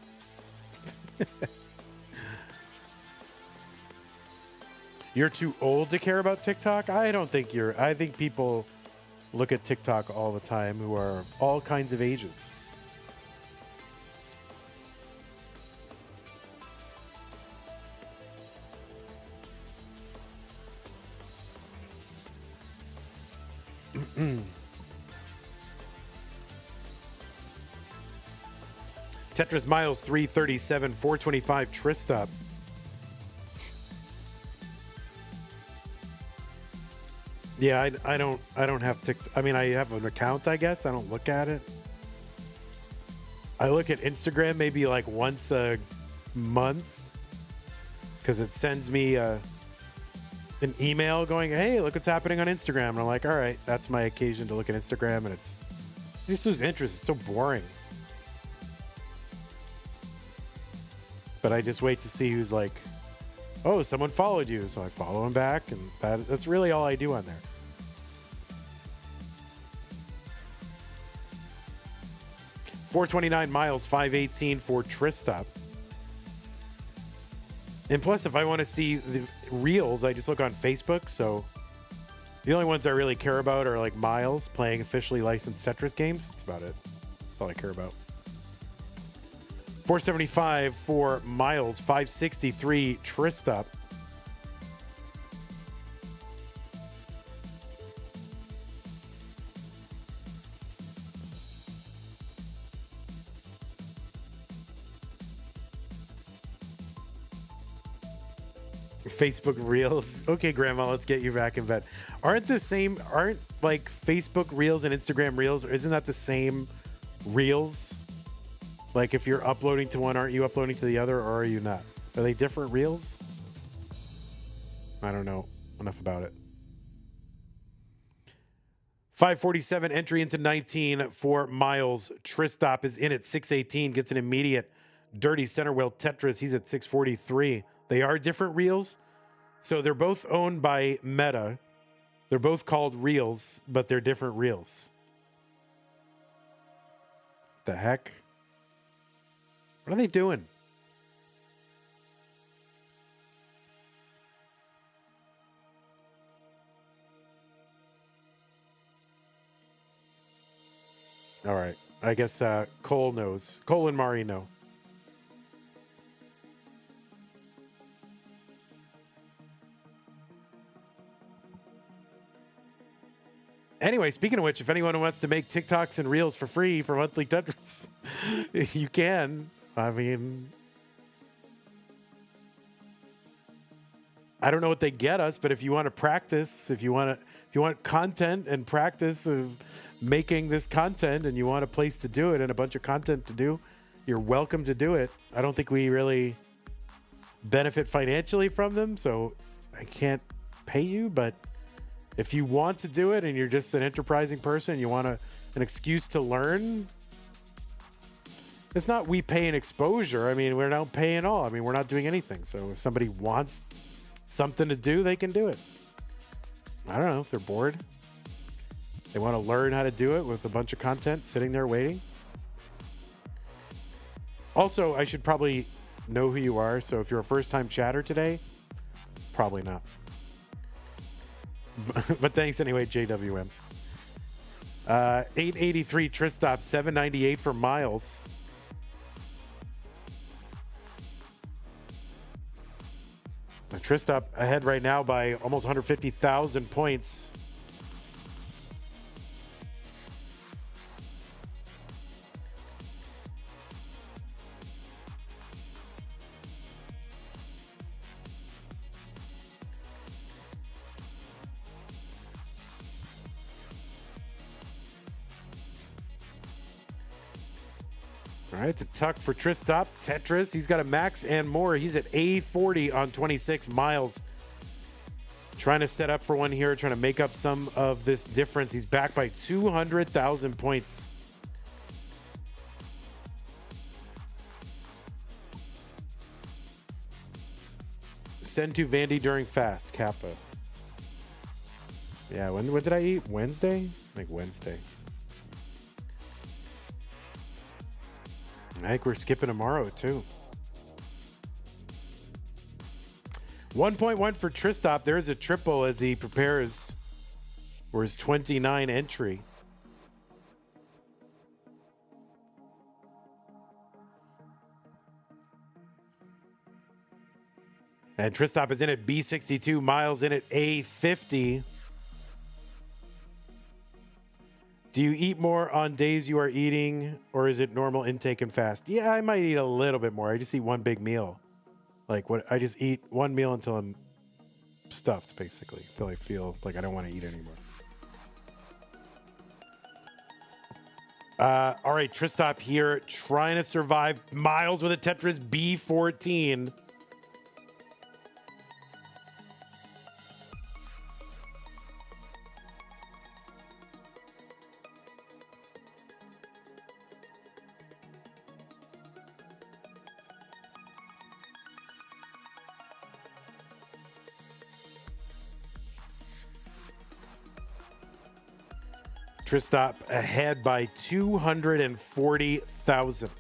You're too old to care about TikTok? I don't think I think people look at TikTok all the time who are all kinds of ages. Tetris Myles 337, 425 Tristop. Yeah, I don't have TikTok. I mean, I have an account, I guess. I don't look at it. I look at Instagram maybe like once a month because it sends me an email going, "Hey, look what's happening on Instagram." And I'm like, "All right, that's my occasion to look at Instagram." And I just lose interest. It's so boring. But I just wait to see who's like, "Oh, someone followed you," so I follow him back, and that's really all I do on there. $429 Myles, 518 for Tristop. And plus, if I want to see the reels, I just look on Facebook. So the only ones I really care about are like Myles playing officially licensed Tetris games. That's about it. That's all I care about. $475 for Myles, 563 Tristop. Facebook Reels. Okay, Grandma, let's get you back in bed. Aren't like Facebook Reels and Instagram Reels, isn't that the same Reels? Like if you're uploading to one, aren't you uploading to the other, or are you not? Are they different Reels? I don't know enough about it. 547 entry into 19 for Myles. Tristop is in at 618, gets an immediate dirty center wheel Tetris. He's at 643. They are different Reels. So they're both owned by Meta. They're both called Reels, but they're different Reels. The heck? What are they doing? All right. I guess Cole knows. Cole and Mari know. Anyway, speaking of which, if anyone wants to make TikToks and Reels for free for monthly Tetris, you can. I mean, I don't know what they get us, but if you want to practice, if you want content and practice of making this content, and you want a place to do it and a bunch of content to do, you're welcome to do it. I don't think we really benefit financially from them, so I can't pay you, but if you want to do it and you're just an enterprising person, you want an excuse to learn, it's not we pay an exposure. I mean, we're not paying all. I mean, we're not doing anything. So if somebody wants something to do, they can do it. I don't know if they're bored. They want to learn how to do it with a bunch of content sitting there waiting. Also, I should probably know who you are. So if you're a first-time chatter today, probably not. But thanks anyway, JWM. 883 Tristop, 798 for Myles. Tristop ahead right now by almost 150,000 points. All right, the tuck for Tristop. Tetris, he's got a max and more. He's at A40 on 26. Myles trying to set up for one here, trying to make up some of this difference. He's back by 200,000 points. Send to Vandy during fast, Kappa. Yeah, when did I eat? Wednesday? I think Wednesday. I think we're skipping tomorrow, too. 1.1 for Tristop. There's a triple as he prepares for his 29 entry. And Tristop is in at B62. Myles in at A50. Do you eat more on days you are eating, or is it normal intake and fast? Yeah, I might eat a little bit more. I just eat one big meal. Like what? I just eat one meal until I'm stuffed, basically. Until I feel like I don't want to eat anymore. All right, Tristop here, trying to survive. Myles with a Tetris B14. Tristop ahead by 240,000.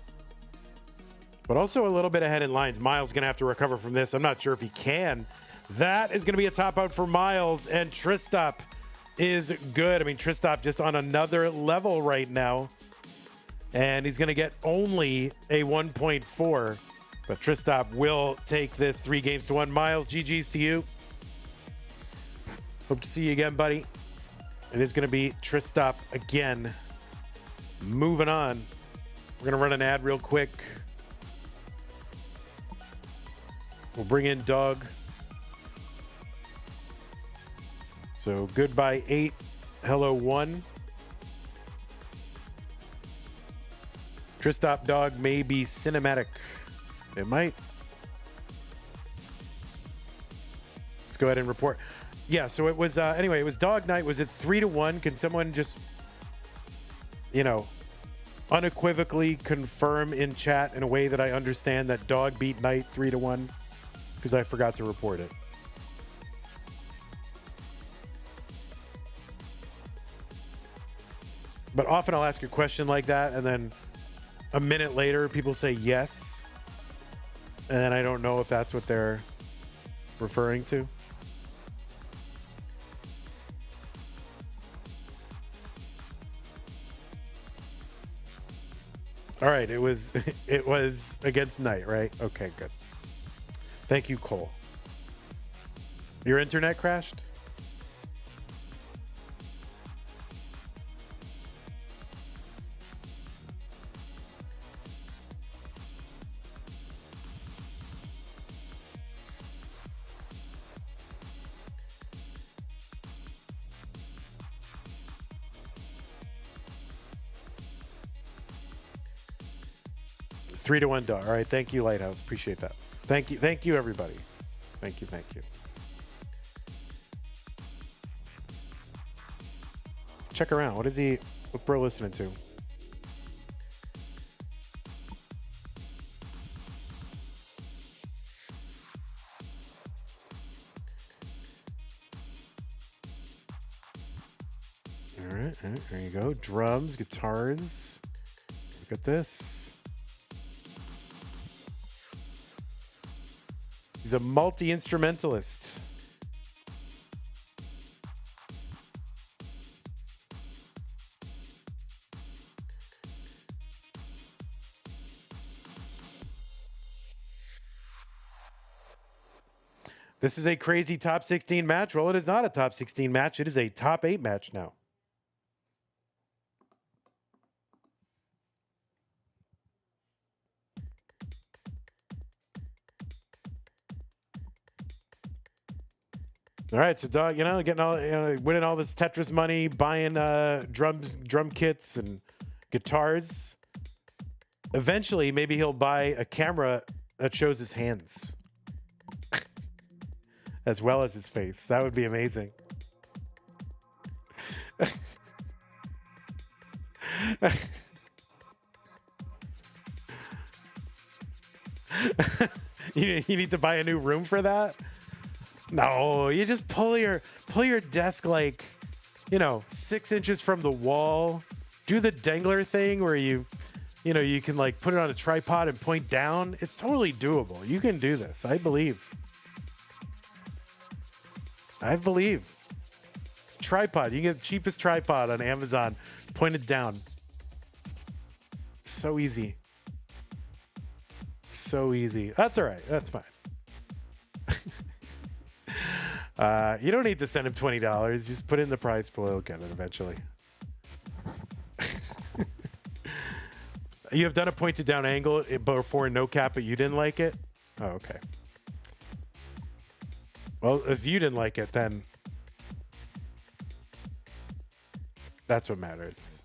But also a little bit ahead in lines. Myles going to have to recover from this. I'm not sure if he can. That is going to be a top out for Myles, and Tristop is good. I mean, Tristop just on another level right now, and he's going to get only a 1.4. But Tristop will take this 3-1. Myles, GG's to you. Hope to see you again, buddy. It is going to be Tristop again. Moving on. We're going to run an ad real quick. We'll bring in Dog. So goodbye 8, hello 1. Tristop Dog may be cinematic. It might. Let's go ahead and report. Yeah, so it was, anyway, it was Dog Night. Was it 3-1? Can someone just, unequivocally confirm in chat in a way that I understand that Dog beat Knight 3-1? Because I forgot to report it. But often I'll ask a question like that, and then a minute later, people say yes. And then I don't know if that's what they're referring to. All right, it was against Knight, right? Okay, good. Thank you, Cole. Your internet crashed? Three to 1 Dog. All right, thank you, Lighthouse. Appreciate that. Thank you, everybody. Thank you. Let's check around. What bro listening to? All right, there you go. Drums, guitars. Look at this. He's a multi-instrumentalist. This is a crazy top 16 match. Well, it is not a top 16 match. It is a top 8 match now. All right, so Dog, getting all, winning all this Tetris money, buying drum kits and guitars. Eventually, maybe he'll buy a camera that shows his hands as well as his face. That would be amazing. You need to buy a new room for that? No, you just pull your desk like, 6 inches from the wall. Do the dangler thing where you can like put it on a tripod and point down. It's totally doable. You can do this. I believe. Tripod. You can get the cheapest tripod on Amazon. Point it down. So easy. That's all right. That's fine. You don't need to send him $20. Just put it in the prize pool. He'll get it eventually. You have done a pointed down angle before no cap, but you didn't like it? Oh, okay. Well, if you didn't like it, then that's what matters.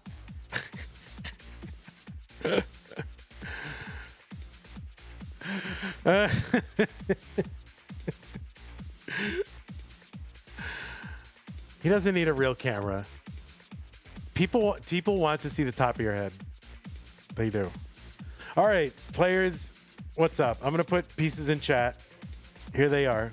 He doesn't need a real camera. People want to see the top of your head. They do. All right, players, what's up? I'm going to put pieces in chat. Here they are.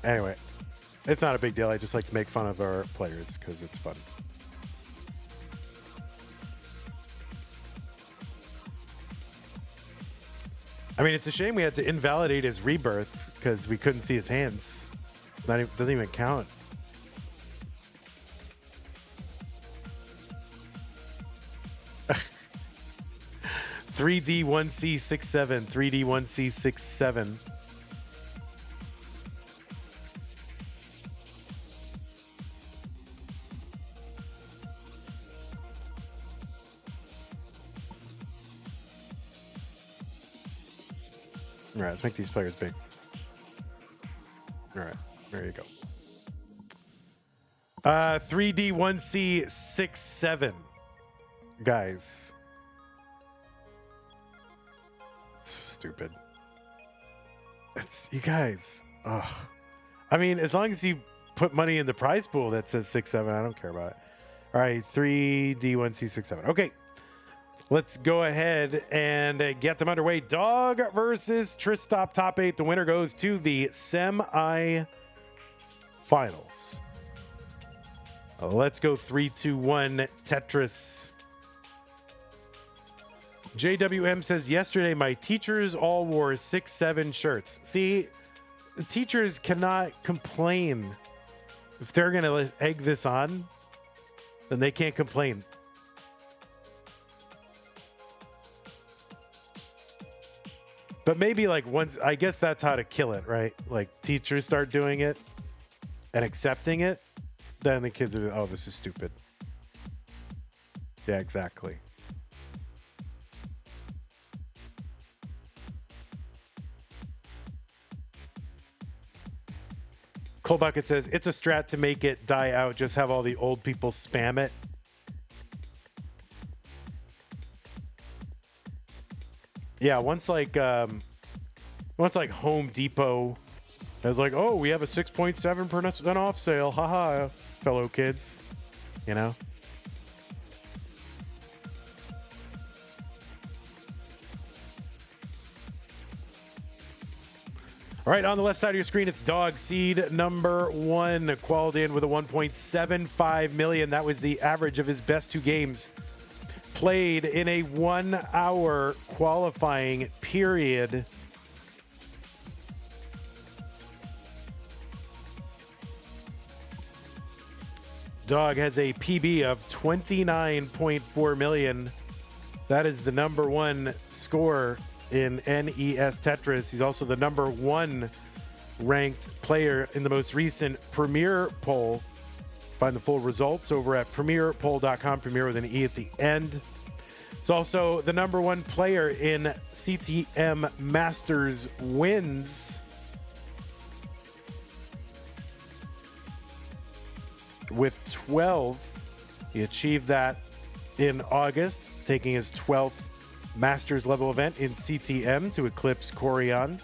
Anyway, it's not a big deal. I just like to make fun of our players because it's fun. I mean, it's a shame we had to invalidate his rebirth because we couldn't see his hands. Doesn't even count. Three D1C67. 3D1C67. All right, let's make these players big. All right, there you go. 3D1C67. Guys. It's stupid. It's, you guys. Ugh. I mean, as long as you put money in the prize pool that says 6-7, I don't care about it. All right, 3D1C67. Okay. Let's go ahead and get them underway. Dog versus Tristop top 8. The winner goes to the semi-finals. Let's go 3-2-1 Tetris. JWM says, yesterday my teachers all wore 6-7 shirts. See, the teachers cannot complain. If they're going to egg this on, then they can't complain. But maybe like once, I guess that's how to kill it, right? Like teachers start doing it and accepting it, then the kids are, oh, this is stupid. Yeah, exactly. Cold Bucket says, it's a strat to make it die out. Just have all the old people spam it. Yeah, once like Home Depot is like, oh, we have a 6.7% off sale. Haha, fellow kids. You know? All right, on the left side of your screen, it's Dog Seed number 1, qualified in with a 1.75 million. That was the average of his best 2 games played in a 1-hour qualifying period. Dog has a PB of 29.4 million. That is the number 1 score in NES Tetris. He's also the number 1 ranked player in the most recent Premier poll. Find the full results over at premierpoll.com, Premier with an E at the end. It's also the number 1 player in CTM Masters wins. With 12. He achieved that in August, taking his 12th Masters level event in CTM to eclipse Corian.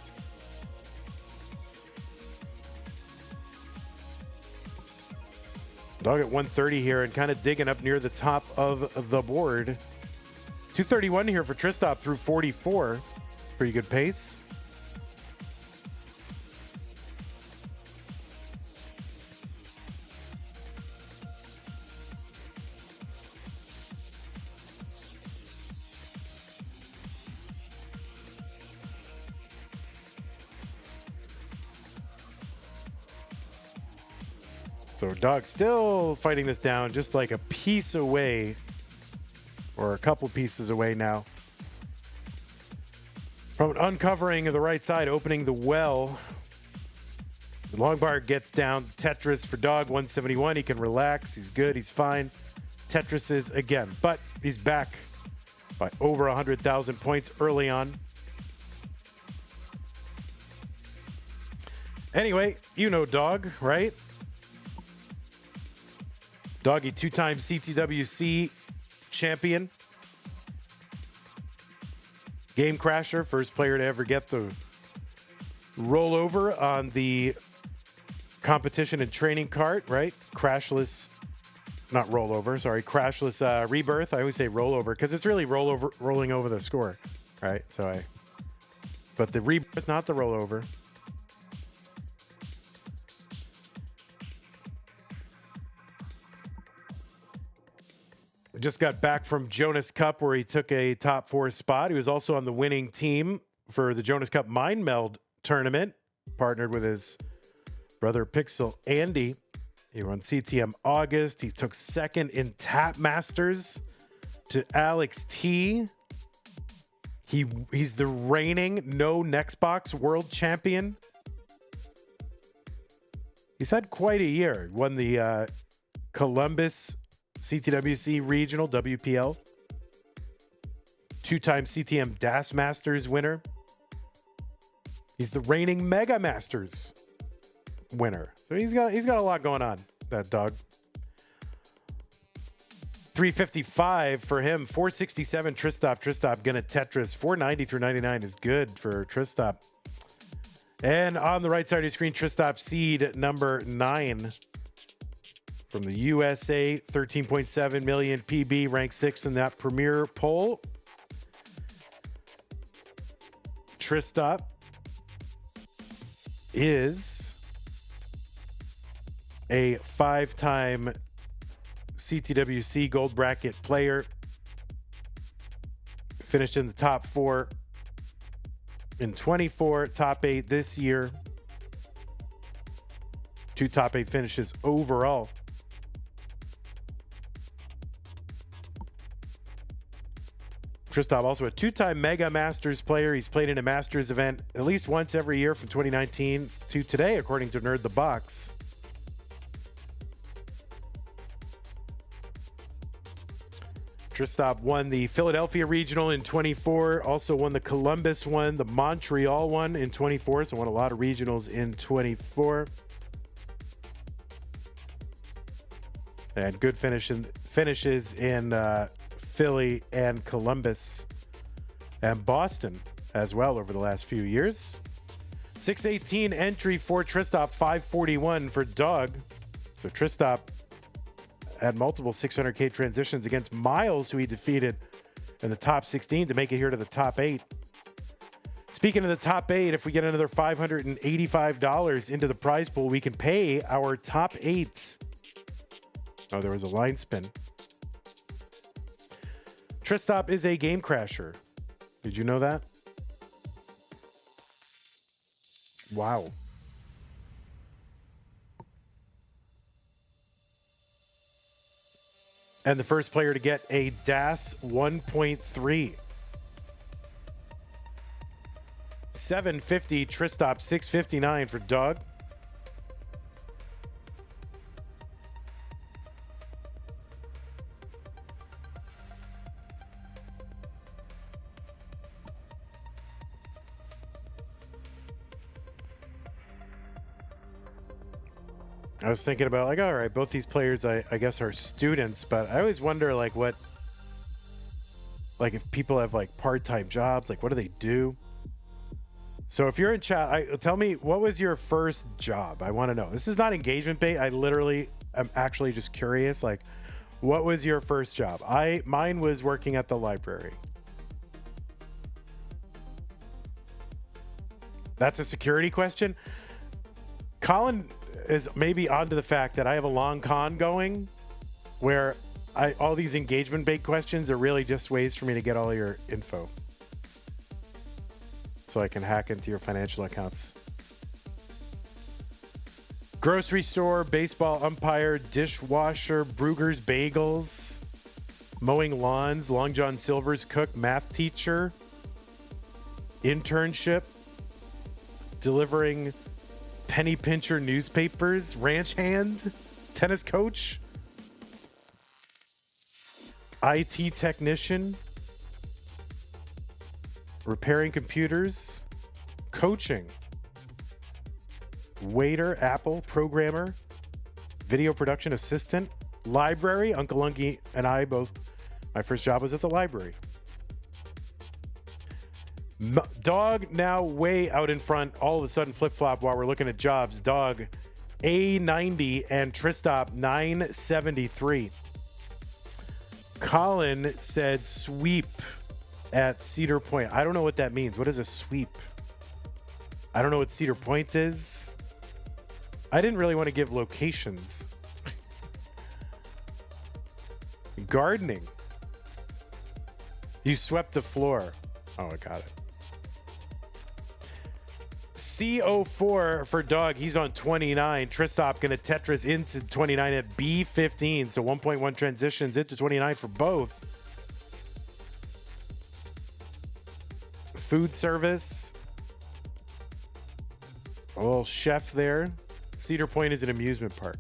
Dog at 130 here and kind of digging up near the top of the board. 231 here for Tristop through 44. Pretty good pace. So Dog still fighting this down, just like a piece away, or a couple pieces away now From an uncovering of the right side, opening the well. The long bar gets down. Tetris for dog, 171. He can relax. He's good. He's fine. Tetris is again. But he's back by over 100,000 points early on. Anyway, you know Dog, right? Doggy, two-time CTWC champion. Game Crasher, first player to ever get the rollover on the competition and training cart, right? Crashless, not rollover, sorry, crashless rebirth. I always say rollover because it's really rolling over the score, right? But the rebirth, not the rollover. Just got back from Jonas Cup where he took a top 4 spot. He was also on the winning team for the Jonas Cup Mind Meld tournament, partnered with his brother Pixel Andy. He won CTM August. He took second in Tap Masters to Alex T. He's the reigning no next box world champion. He's had quite a year. Won the Columbus CTWC Regional, WPL. Two-time CTM DAS Masters winner. He's the reigning Mega Masters winner. So he's got a lot going on, that dog. 355 for him. 467 Tristop gonna Tetris. 490 through 99 is good for Tristop. And on the right side of your screen, Tristop seed number 9. From the USA, 13.7 million PB, ranked 6th in that premier poll. Tristop is a 5-time CTWC gold bracket player. Finished in the top 4 in 24, top 8 this year. 2 top 8 finishes overall. Tristop, also a 2-time Mega Masters player. He's played in a Masters event at least once every year from 2019 to today, according to Nerd the Box. Tristop won the Philadelphia Regional in 24, also won the Columbus one, the Montreal one in 24, so won a lot of regionals in 24. And good finishes in Philly and Columbus and Boston as well over the last few years. 618 entry for Tristop, 541 for Dog. So Tristop had multiple 600K transitions against Myles, who he defeated in the top 16 to make it here to the top 8. Speaking of the top 8, if we get another $585 into the prize pool, we can pay our top 8. Oh, there was a line spin. Tristop is a game crasher. Did you know that? Wow. And the first player to get a DAS 1.3. 750 Tristop, 659 for Doug. I was thinking about, like, all right, both these players, I guess, are students, but I always wonder, like, what, like, if people have, like, part-time jobs, like, what do they do? So if you're in chat, tell me, what was your first job? I want to know. This is not engagement bait. I literally am actually just curious, like, what was your first job? Mine was working at the library. That's a security question. Colin is maybe onto the fact that I have a long con going where all these engagement bait questions are really just ways for me to get all your info so I can hack into your financial accounts. Grocery store, baseball umpire, dishwasher, Brugger's Bagels, mowing lawns, Long John Silver's cook, math teacher, internship, delivering penny pincher newspapers, ranch hand, tennis coach, IT technician, repairing computers, coaching, waiter, Apple, programmer, video production assistant, library. Uncle Unky and I both, my first job was at the library. Dog now way out in front, all of a sudden flip-flop while we're looking at jobs. Dog A90 and Tristop 973. Colin said sweep at Cedar Point. I don't know what that means. What is a sweep? I don't know what Cedar Point is. I didn't really want to give locations. Gardening. You swept the floor. Oh, I got it. CO4 for Dog. He's on 29. Tristop going to Tetris into 29 at B15. So 1.1 transitions into 29 for both. Food service. A little chef there. Cedar Point is an amusement park.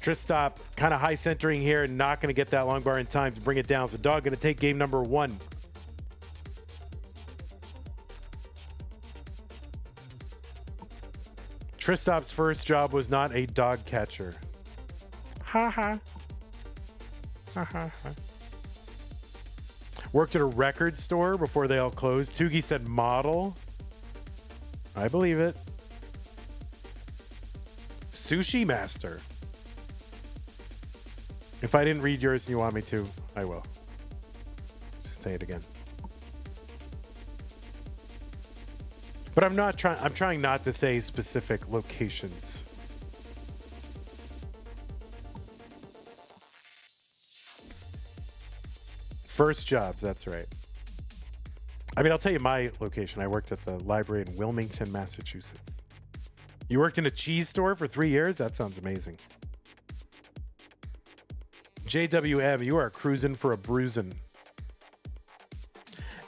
Tristop kind of high centering here. Not going to get that long bar in time to bring it down. So Dog going to take game number 1. Tristop's first job was not a dog catcher. Ha ha. Ha ha ha. Worked at a record store before they all closed. Tugi said model. I believe it. Sushi master. If I didn't read yours and you want me to, I will. Just say it again. But I'm trying not to say specific locations. First jobs, that's right. I mean, I'll tell you my location. I worked at the library in Wilmington, Massachusetts. You worked in a cheese store for 3 years? That sounds amazing. JWM, you are cruising for a bruising.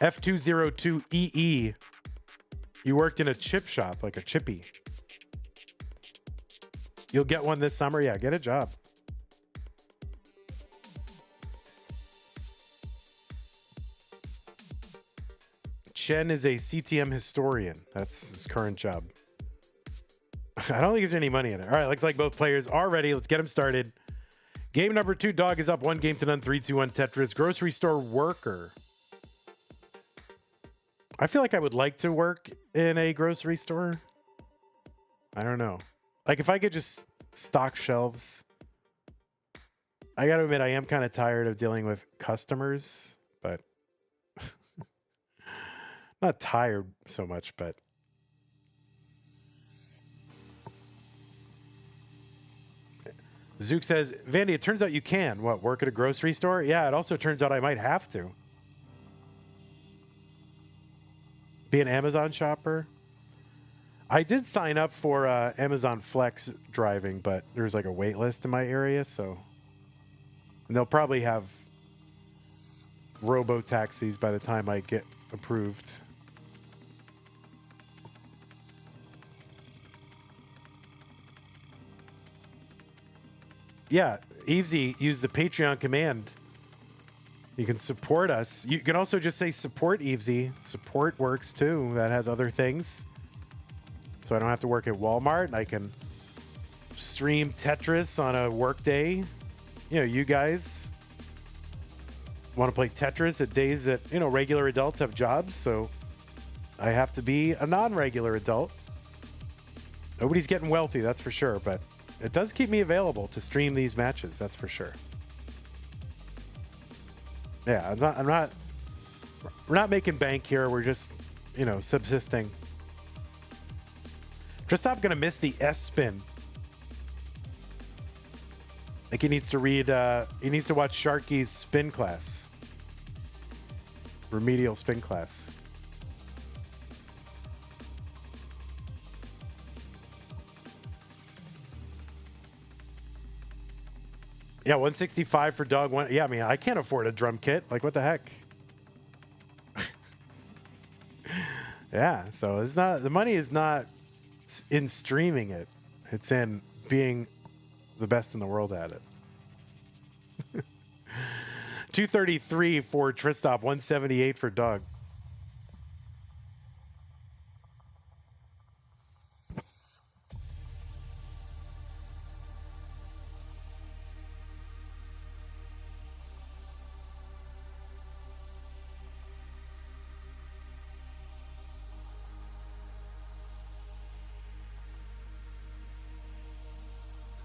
F202EE, you worked in a chip shop, like a chippy. You'll get one this summer? Yeah, get a job. Chen is a CTM historian. That's his current job. I don't think there's any money in it. All right, looks like both players are ready. Let's get them started. Game number 2, Dog is up 1 game to none, 3-2-1 Tetris. Grocery store worker. I feel like I would like to work in a grocery store. I don't know. Like if I could just stock shelves. I got to admit, I am kind of tired of dealing with customers, but not tired so much, but Zook says, Vandy, it turns out you can. What, work at a grocery store? Yeah, it also turns out I might have to. Be an Amazon shopper. I did sign up for Amazon Flex driving, but there's like a wait list in my area, so and they'll probably have robo taxis by the time I get approved. Yeah, Evesy, use the Patreon command. You can support us. You can also just say support Evesy. Support works too. That has other things. So I don't have to work at Walmart. I can stream Tetris on a work day. You know, you guys want to play Tetris at days that, you know, regular adults have jobs. So I have to be a non-regular adult. Nobody's getting wealthy, that's for sure. But it does keep me available to stream these matches. That's for sure. Yeah, we're not making bank here. We're just, you know, subsisting. Tristop gonna miss the S spin. Like he needs to read, he needs to watch Sharky's spin class. Remedial spin class. Yeah, 165 for Dog. Yeah, I mean, I can't afford a drum kit. Like, what the heck? Yeah, so it's not, the money is not in streaming it. It's in being the best in the world at it. 233 for Tristop, 178 for Doug.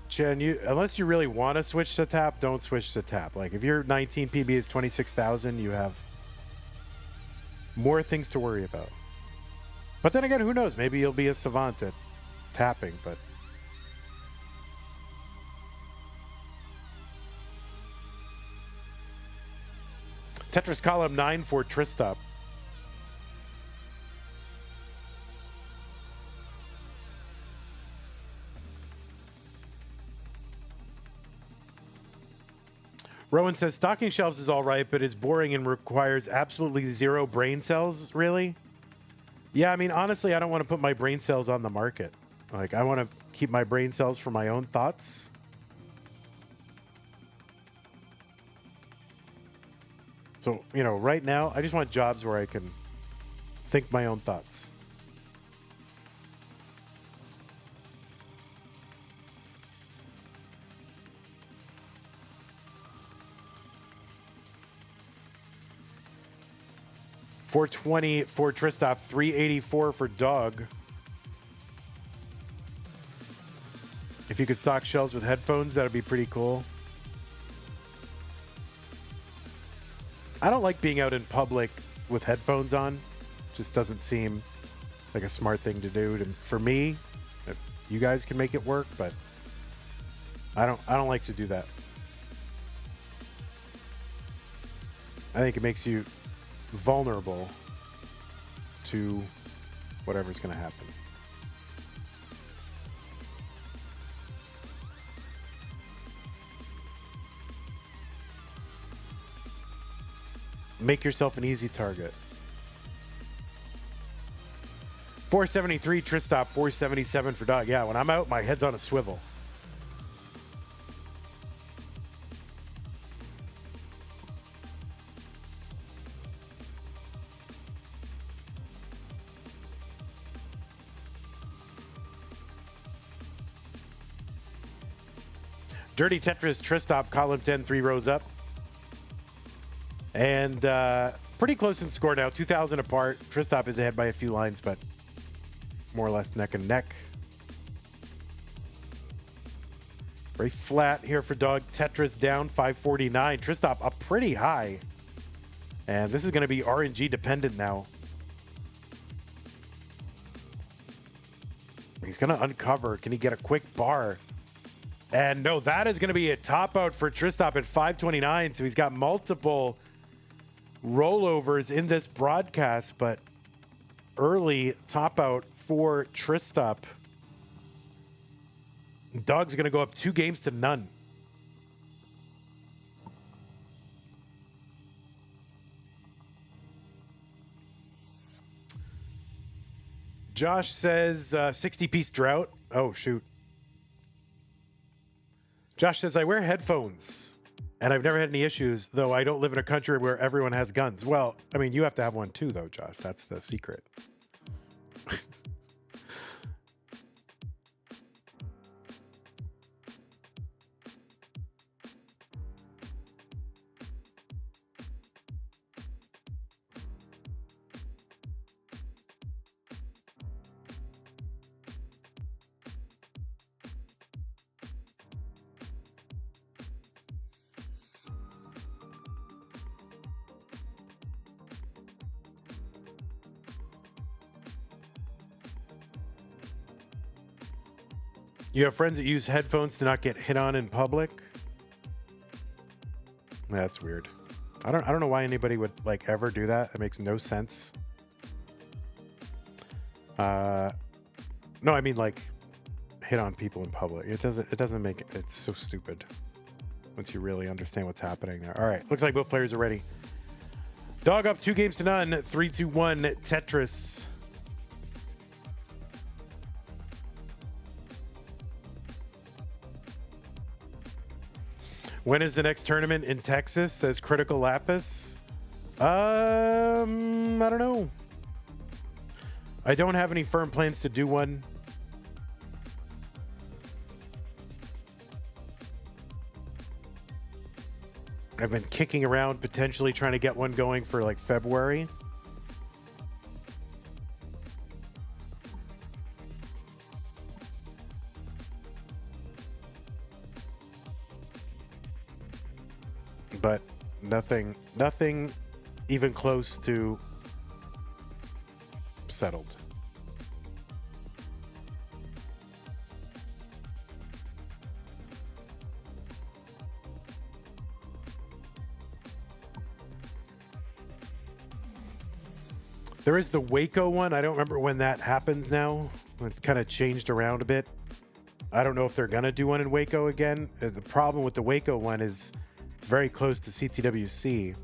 Chen, unless you really want to switch to tap, don't switch to tap. Like if your 19 PB is 26,000, you have more things to worry about. But then again, who knows? Maybe you'll be a savant at tapping, but Tetris column 9 for Tristop. Rowan says stocking shelves is all right, but is boring and requires absolutely zero brain cells. Really? Yeah, I mean, honestly, I don't want to put my brain cells on the market. Like, I want to keep my brain cells for my own thoughts. So, you know, right now, I just want jobs where I can think my own thoughts. $420 for Tristop, $384 for Dog. If you could stock shelves with headphones, that would be pretty cool. I don't like being out in public with headphones on. Just doesn't seem like a smart thing to do. And for me, if you guys can make it work, but I don't like to do that. I think it makes you vulnerable to whatever's going to happen. Make yourself an easy target. 473 Tristop, 477 for Dog. Yeah, when I'm out, my head's on a swivel. Dirty Tetris, Tristop, column 10, 3 rows up. And pretty close in score now, 2,000 apart. Tristop is ahead by a few lines, but more or less neck and neck. Very flat here for Dog. Tetris down 549. Tristop up pretty high. And this is going to be RNG dependent now. He's going to uncover. Can he get a quick bar? And no, that is going to be a top out for Tristop at 529. So he's got multiple rollovers in this broadcast, but early top out for Tristop. Dog's going to go up 2 games to none. Josh says 60-piece drought. Oh, shoot. Josh says, I wear headphones, and I've never had any issues, though I don't live in a country where everyone has guns. Well, I mean, you have to have one too, though, Josh. That's the secret. You have friends that use headphones to not get hit on in public? That's weird. I don't know why anybody would like ever do that. It makes no sense. No, I mean like hit on people in public. It doesn't make it's so stupid once you really understand what's happening there. All right, looks like both players are ready. Dog up 2 games to none. 3-2-1 Tetris. When is the next tournament in Texas? Says Critical Lapis. I don't know. I don't have any firm plans to do one. I've been kicking around potentially trying to get one going for like February. But nothing even close to settled. There is the Waco one. I don't remember when that happens now. It kind of changed around a bit. I don't know if they're going to do one in Waco again. The problem with the Waco one is it's very close to CTWC.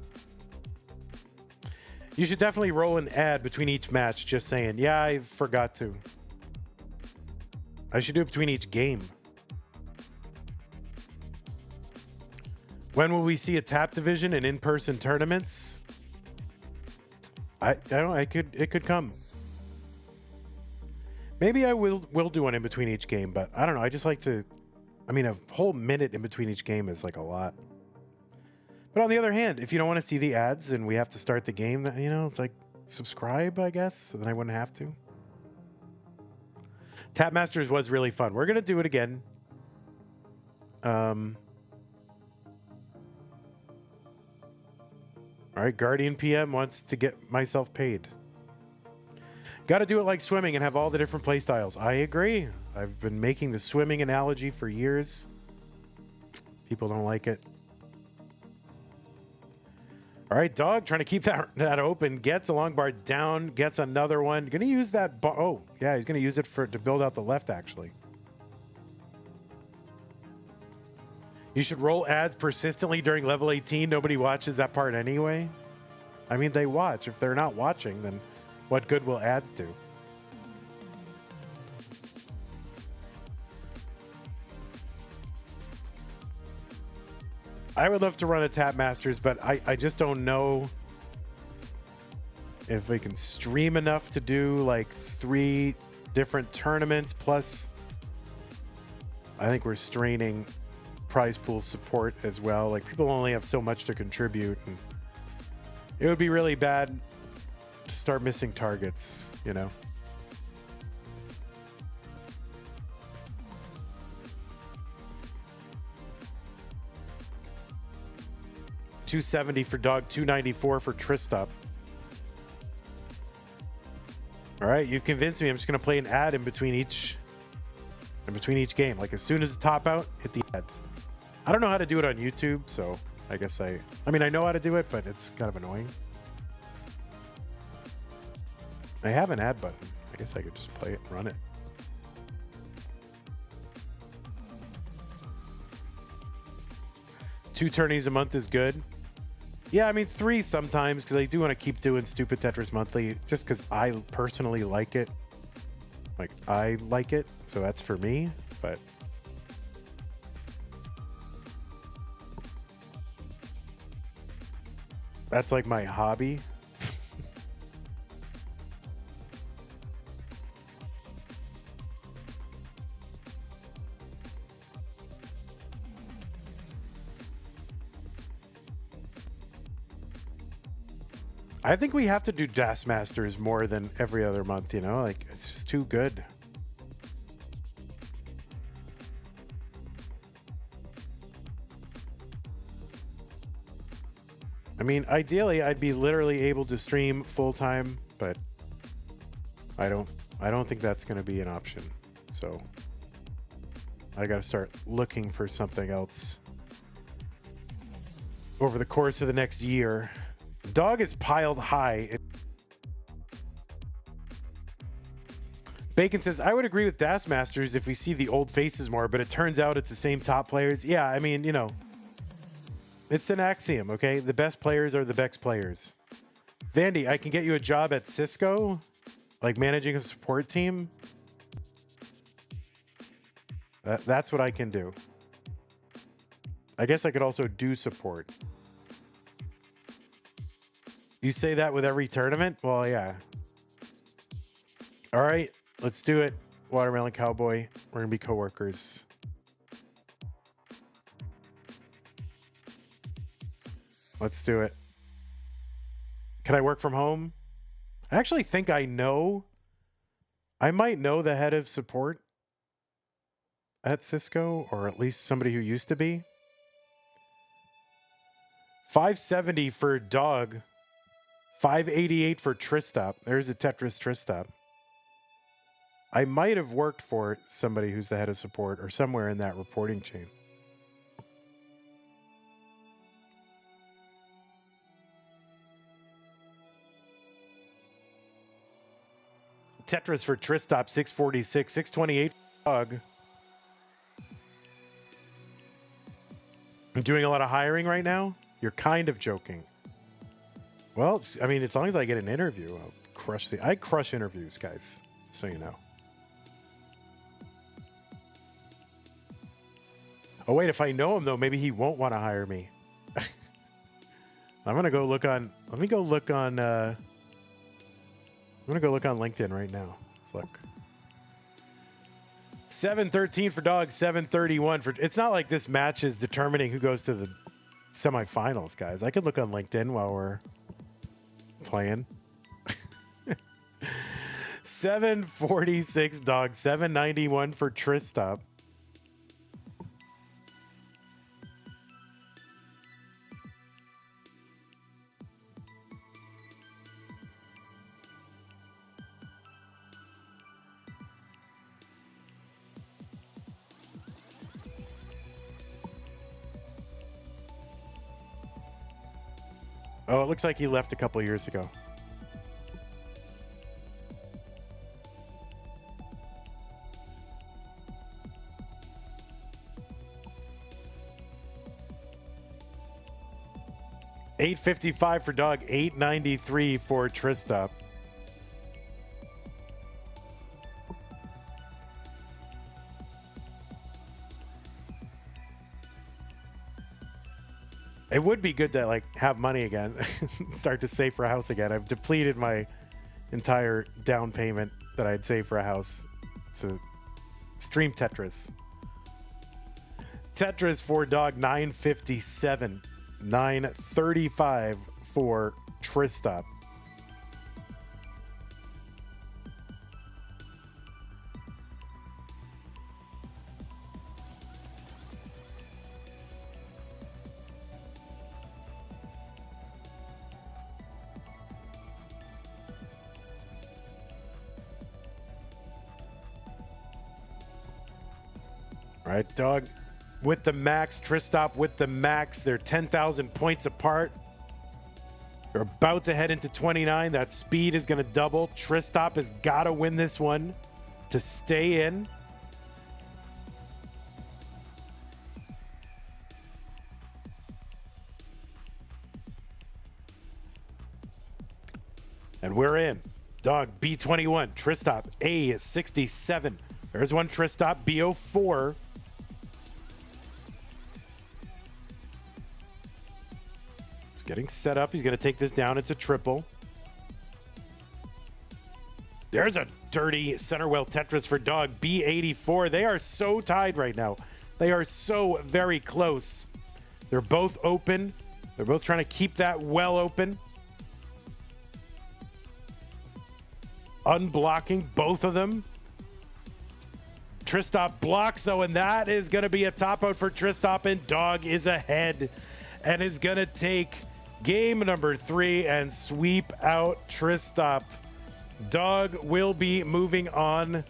You should definitely roll an ad between each match, just saying, yeah, I forgot to. I should do it between each game. When will we see a tap division in in-person tournaments? I don't. It could come. Maybe I will do one in between each game, but I don't know. I just like to. I mean, a whole minute in between each game is like a lot. But on the other hand, if you don't want to see the ads and we have to start the game, you know, it's like subscribe, I guess, so then I wouldn't have to. Tap Masters was really fun. We're gonna do it again. All right, Guardian PM wants to get myself paid. Got to do it like swimming and have all the different play styles. I agree. I've been making the swimming analogy for years. People don't like it. All right, Dog trying to keep that open. Gets a long bar down. Gets another one. Going to use that bar. Oh, yeah, he's going to use it to build out the left, actually. You should roll ads persistently during level 18. Nobody watches that part anyway. I mean, they watch. If they're not watching, then what good will ads do? I would love to run a Tap Masters, but I just don't know if we can stream enough to do like 3 different tournaments. Plus, I think we're straining prize pool support as well. Like, people only have so much to contribute, and it would be really bad to start missing targets, you know. $270 for Dog, $294 for Tristop. All right, you've convinced me. I'm just gonna play an ad in between each game. Like, as soon as the top out, hit the ad. I don't know how to do it on YouTube, so I guess I mean, I know how to do it, but it's kind of annoying. I have an ad button. I guess I could just play it and run it. Two tourneys a month is good. Yeah, I mean, 3 sometimes, because I do want to keep doing Stupid Tetris Monthly, just because I personally like it. Like, I like it, so that's for me, but... that's like my hobby. I think we have to do Das Masters more than every other month, you know? Like, it's just too good. I mean, ideally, I'd be literally able to stream full-time, but I don't think that's going to be an option. So I got to start looking for something else over the course of the next year. Dog is piled high. Bacon says, I would agree with Das Masters if we see the old faces more, but it turns out it's the same top players. Yeah, I mean, you know, it's an axiom, okay? The best players are the best players. Vandy, I can get you a job at Cisco, like managing a support team. That's what I can do. I guess I could also do support. You say that with every tournament? Well, yeah. All right, let's do it. Watermelon Cowboy. We're going to be coworkers. Let's do it. Can I work from home? I actually think I know. I might know the head of support at Cisco, or at least somebody who used to be. 570 for Dog. 588 for Tristop. There's a Tetris Tristop. I might have worked for somebody who's the head of support or somewhere in that reporting chain. Tetris for Tristop, 646, 628 Dog. I'm doing a lot of hiring right now. You're kind of joking. Well, I mean, as long as I get an interview, I'll crush I crush interviews, guys, so you know. Oh, wait, if I know him, though, maybe he won't want to hire me. I'm going to go look on, let me go look on, I'm going to go look on LinkedIn right now. Let's look. 713 for Dog, 731 for, it's not like this match is determining who goes to the semifinals, guys. I could look on LinkedIn while we're playing. 746 Dog, 791 for Tristop. Oh, it looks like he left a couple years ago. $855 for Dog, $893 for Tristop. It would be good to like have money again, start to save for a house again. I've depleted my entire down payment that I'd save for a house to stream Tetris. Tetris for Dog, 957, 935 for Tristop. All right, Dog with the max, Tristop with the max. They're 10,000 points apart. They're about to head into 29. That speed is going to double. Tristop has got to win this one to stay in. And we're in. Dog B21, Tristop A67. There's one Tristop B04. Getting set up. He's going to take this down. It's a triple. There's a dirty center well Tetris for Dog. B84. They are so tied right now. They are so very close. They're both open. They're both trying to keep that well open. Unblocking both of them. Tristop blocks though, and that is going to be a top out for Tristop, and Dog is ahead and is going to take game number 3 and sweep out Tristop. Dog will be moving on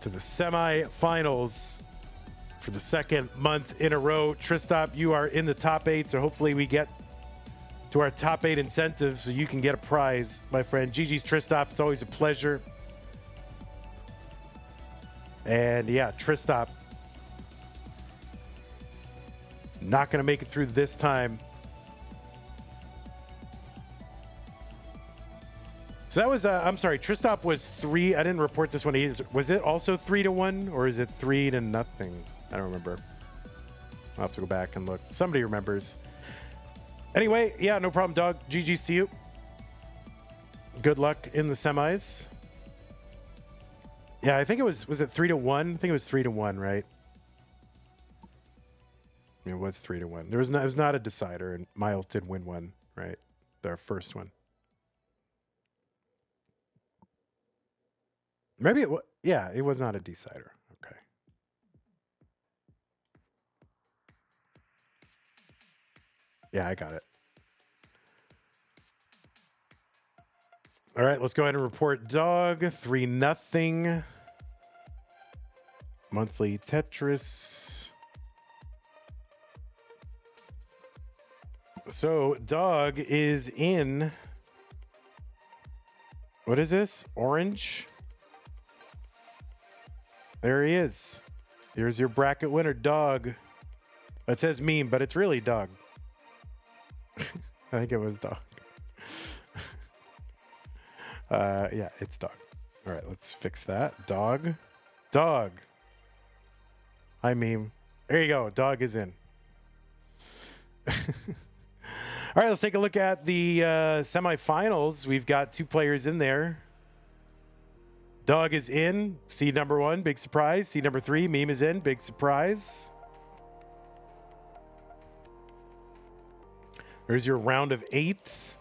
to the semifinals for the second month in a row. Tristop, you are in the top 8, so hopefully we get to our top 8 incentives so you can get a prize, my friend. GG's Tristop. It's always a pleasure. And yeah, Tristop not going to make it through this time. So that was, I'm sorry, Tristop was 3. I didn't report this one. Was it also 3-1 or is it 3-0? I don't remember. I'll have to go back and look. Somebody remembers. Anyway, yeah, no problem, dog. GG's to you. Good luck in the semis. Yeah, I think it was it 3-1? I think it was 3-1, right? It was 3-1. It was not a decider, and Myles did win one, right? Their first one. Maybe it was, yeah, it was not a decider. Okay. Yeah, I got it. All right, let's go ahead and report dog 3-0. Monthly Tetris. So dog is in. What is this? Orange. There he is. Here's your bracket winner, dog. It says meme, but it's really dog. I think it was dog. Yeah, it's dog. All right, let's fix that. Dog. Dog. Hi, meme. There you go. Dog is in. All right, let's take a look at the semifinals. We've got 2 players in there. Dog is in. Seed number 1, big surprise. Seed number 3, meme is in, big surprise. There's your round of 8.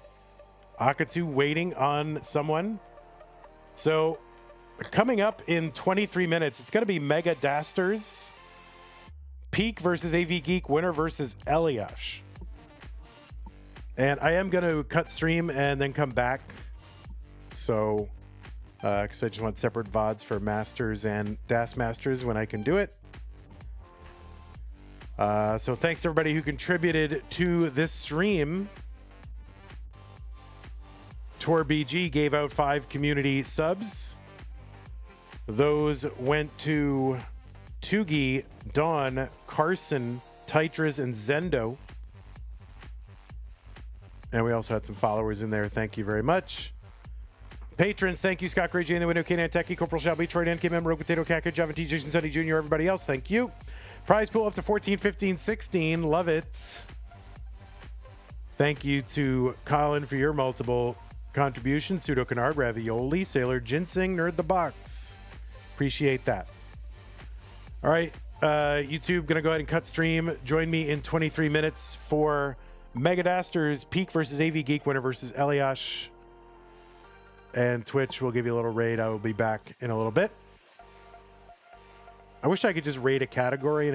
Akatu waiting on someone. So coming up in 23 minutes, it's going to be Mega Dasters. Peak versus AV Geek, winner versus Eliash. And I am going to cut stream and then come back. So, because I just want separate VODs for Masters and Das Masters when I can do it. So thanks to everybody who contributed to this stream. Tor BG gave out 5 community subs. Those went to Tugi, Dawn, Carson, Tetris, and Zendo. And we also had some followers in there. Thank you very much. Patrons, thank you. Scott Gray, Jane, The Window, K9 Techie, Corporal Shelby, Troy, NK Member, Rogue Potato, Cacker, Java T, Jason, Sunny Jr., everybody else. Thank you. Prize pool up to 14, 15, 16. Love it. Thank you to Colin for your multiple contributions. Pseudo Canard, Ravioli, Sailor, Ginseng, Nerd the Box. Appreciate that. All right, YouTube, gonna go ahead and cut stream. Join me in 23 minutes for Mega Dasters, Peak versus AV Geek, winner versus Eliash. And Twitch will give you a little raid. I will be back in a little bit. I wish I could just raid a category.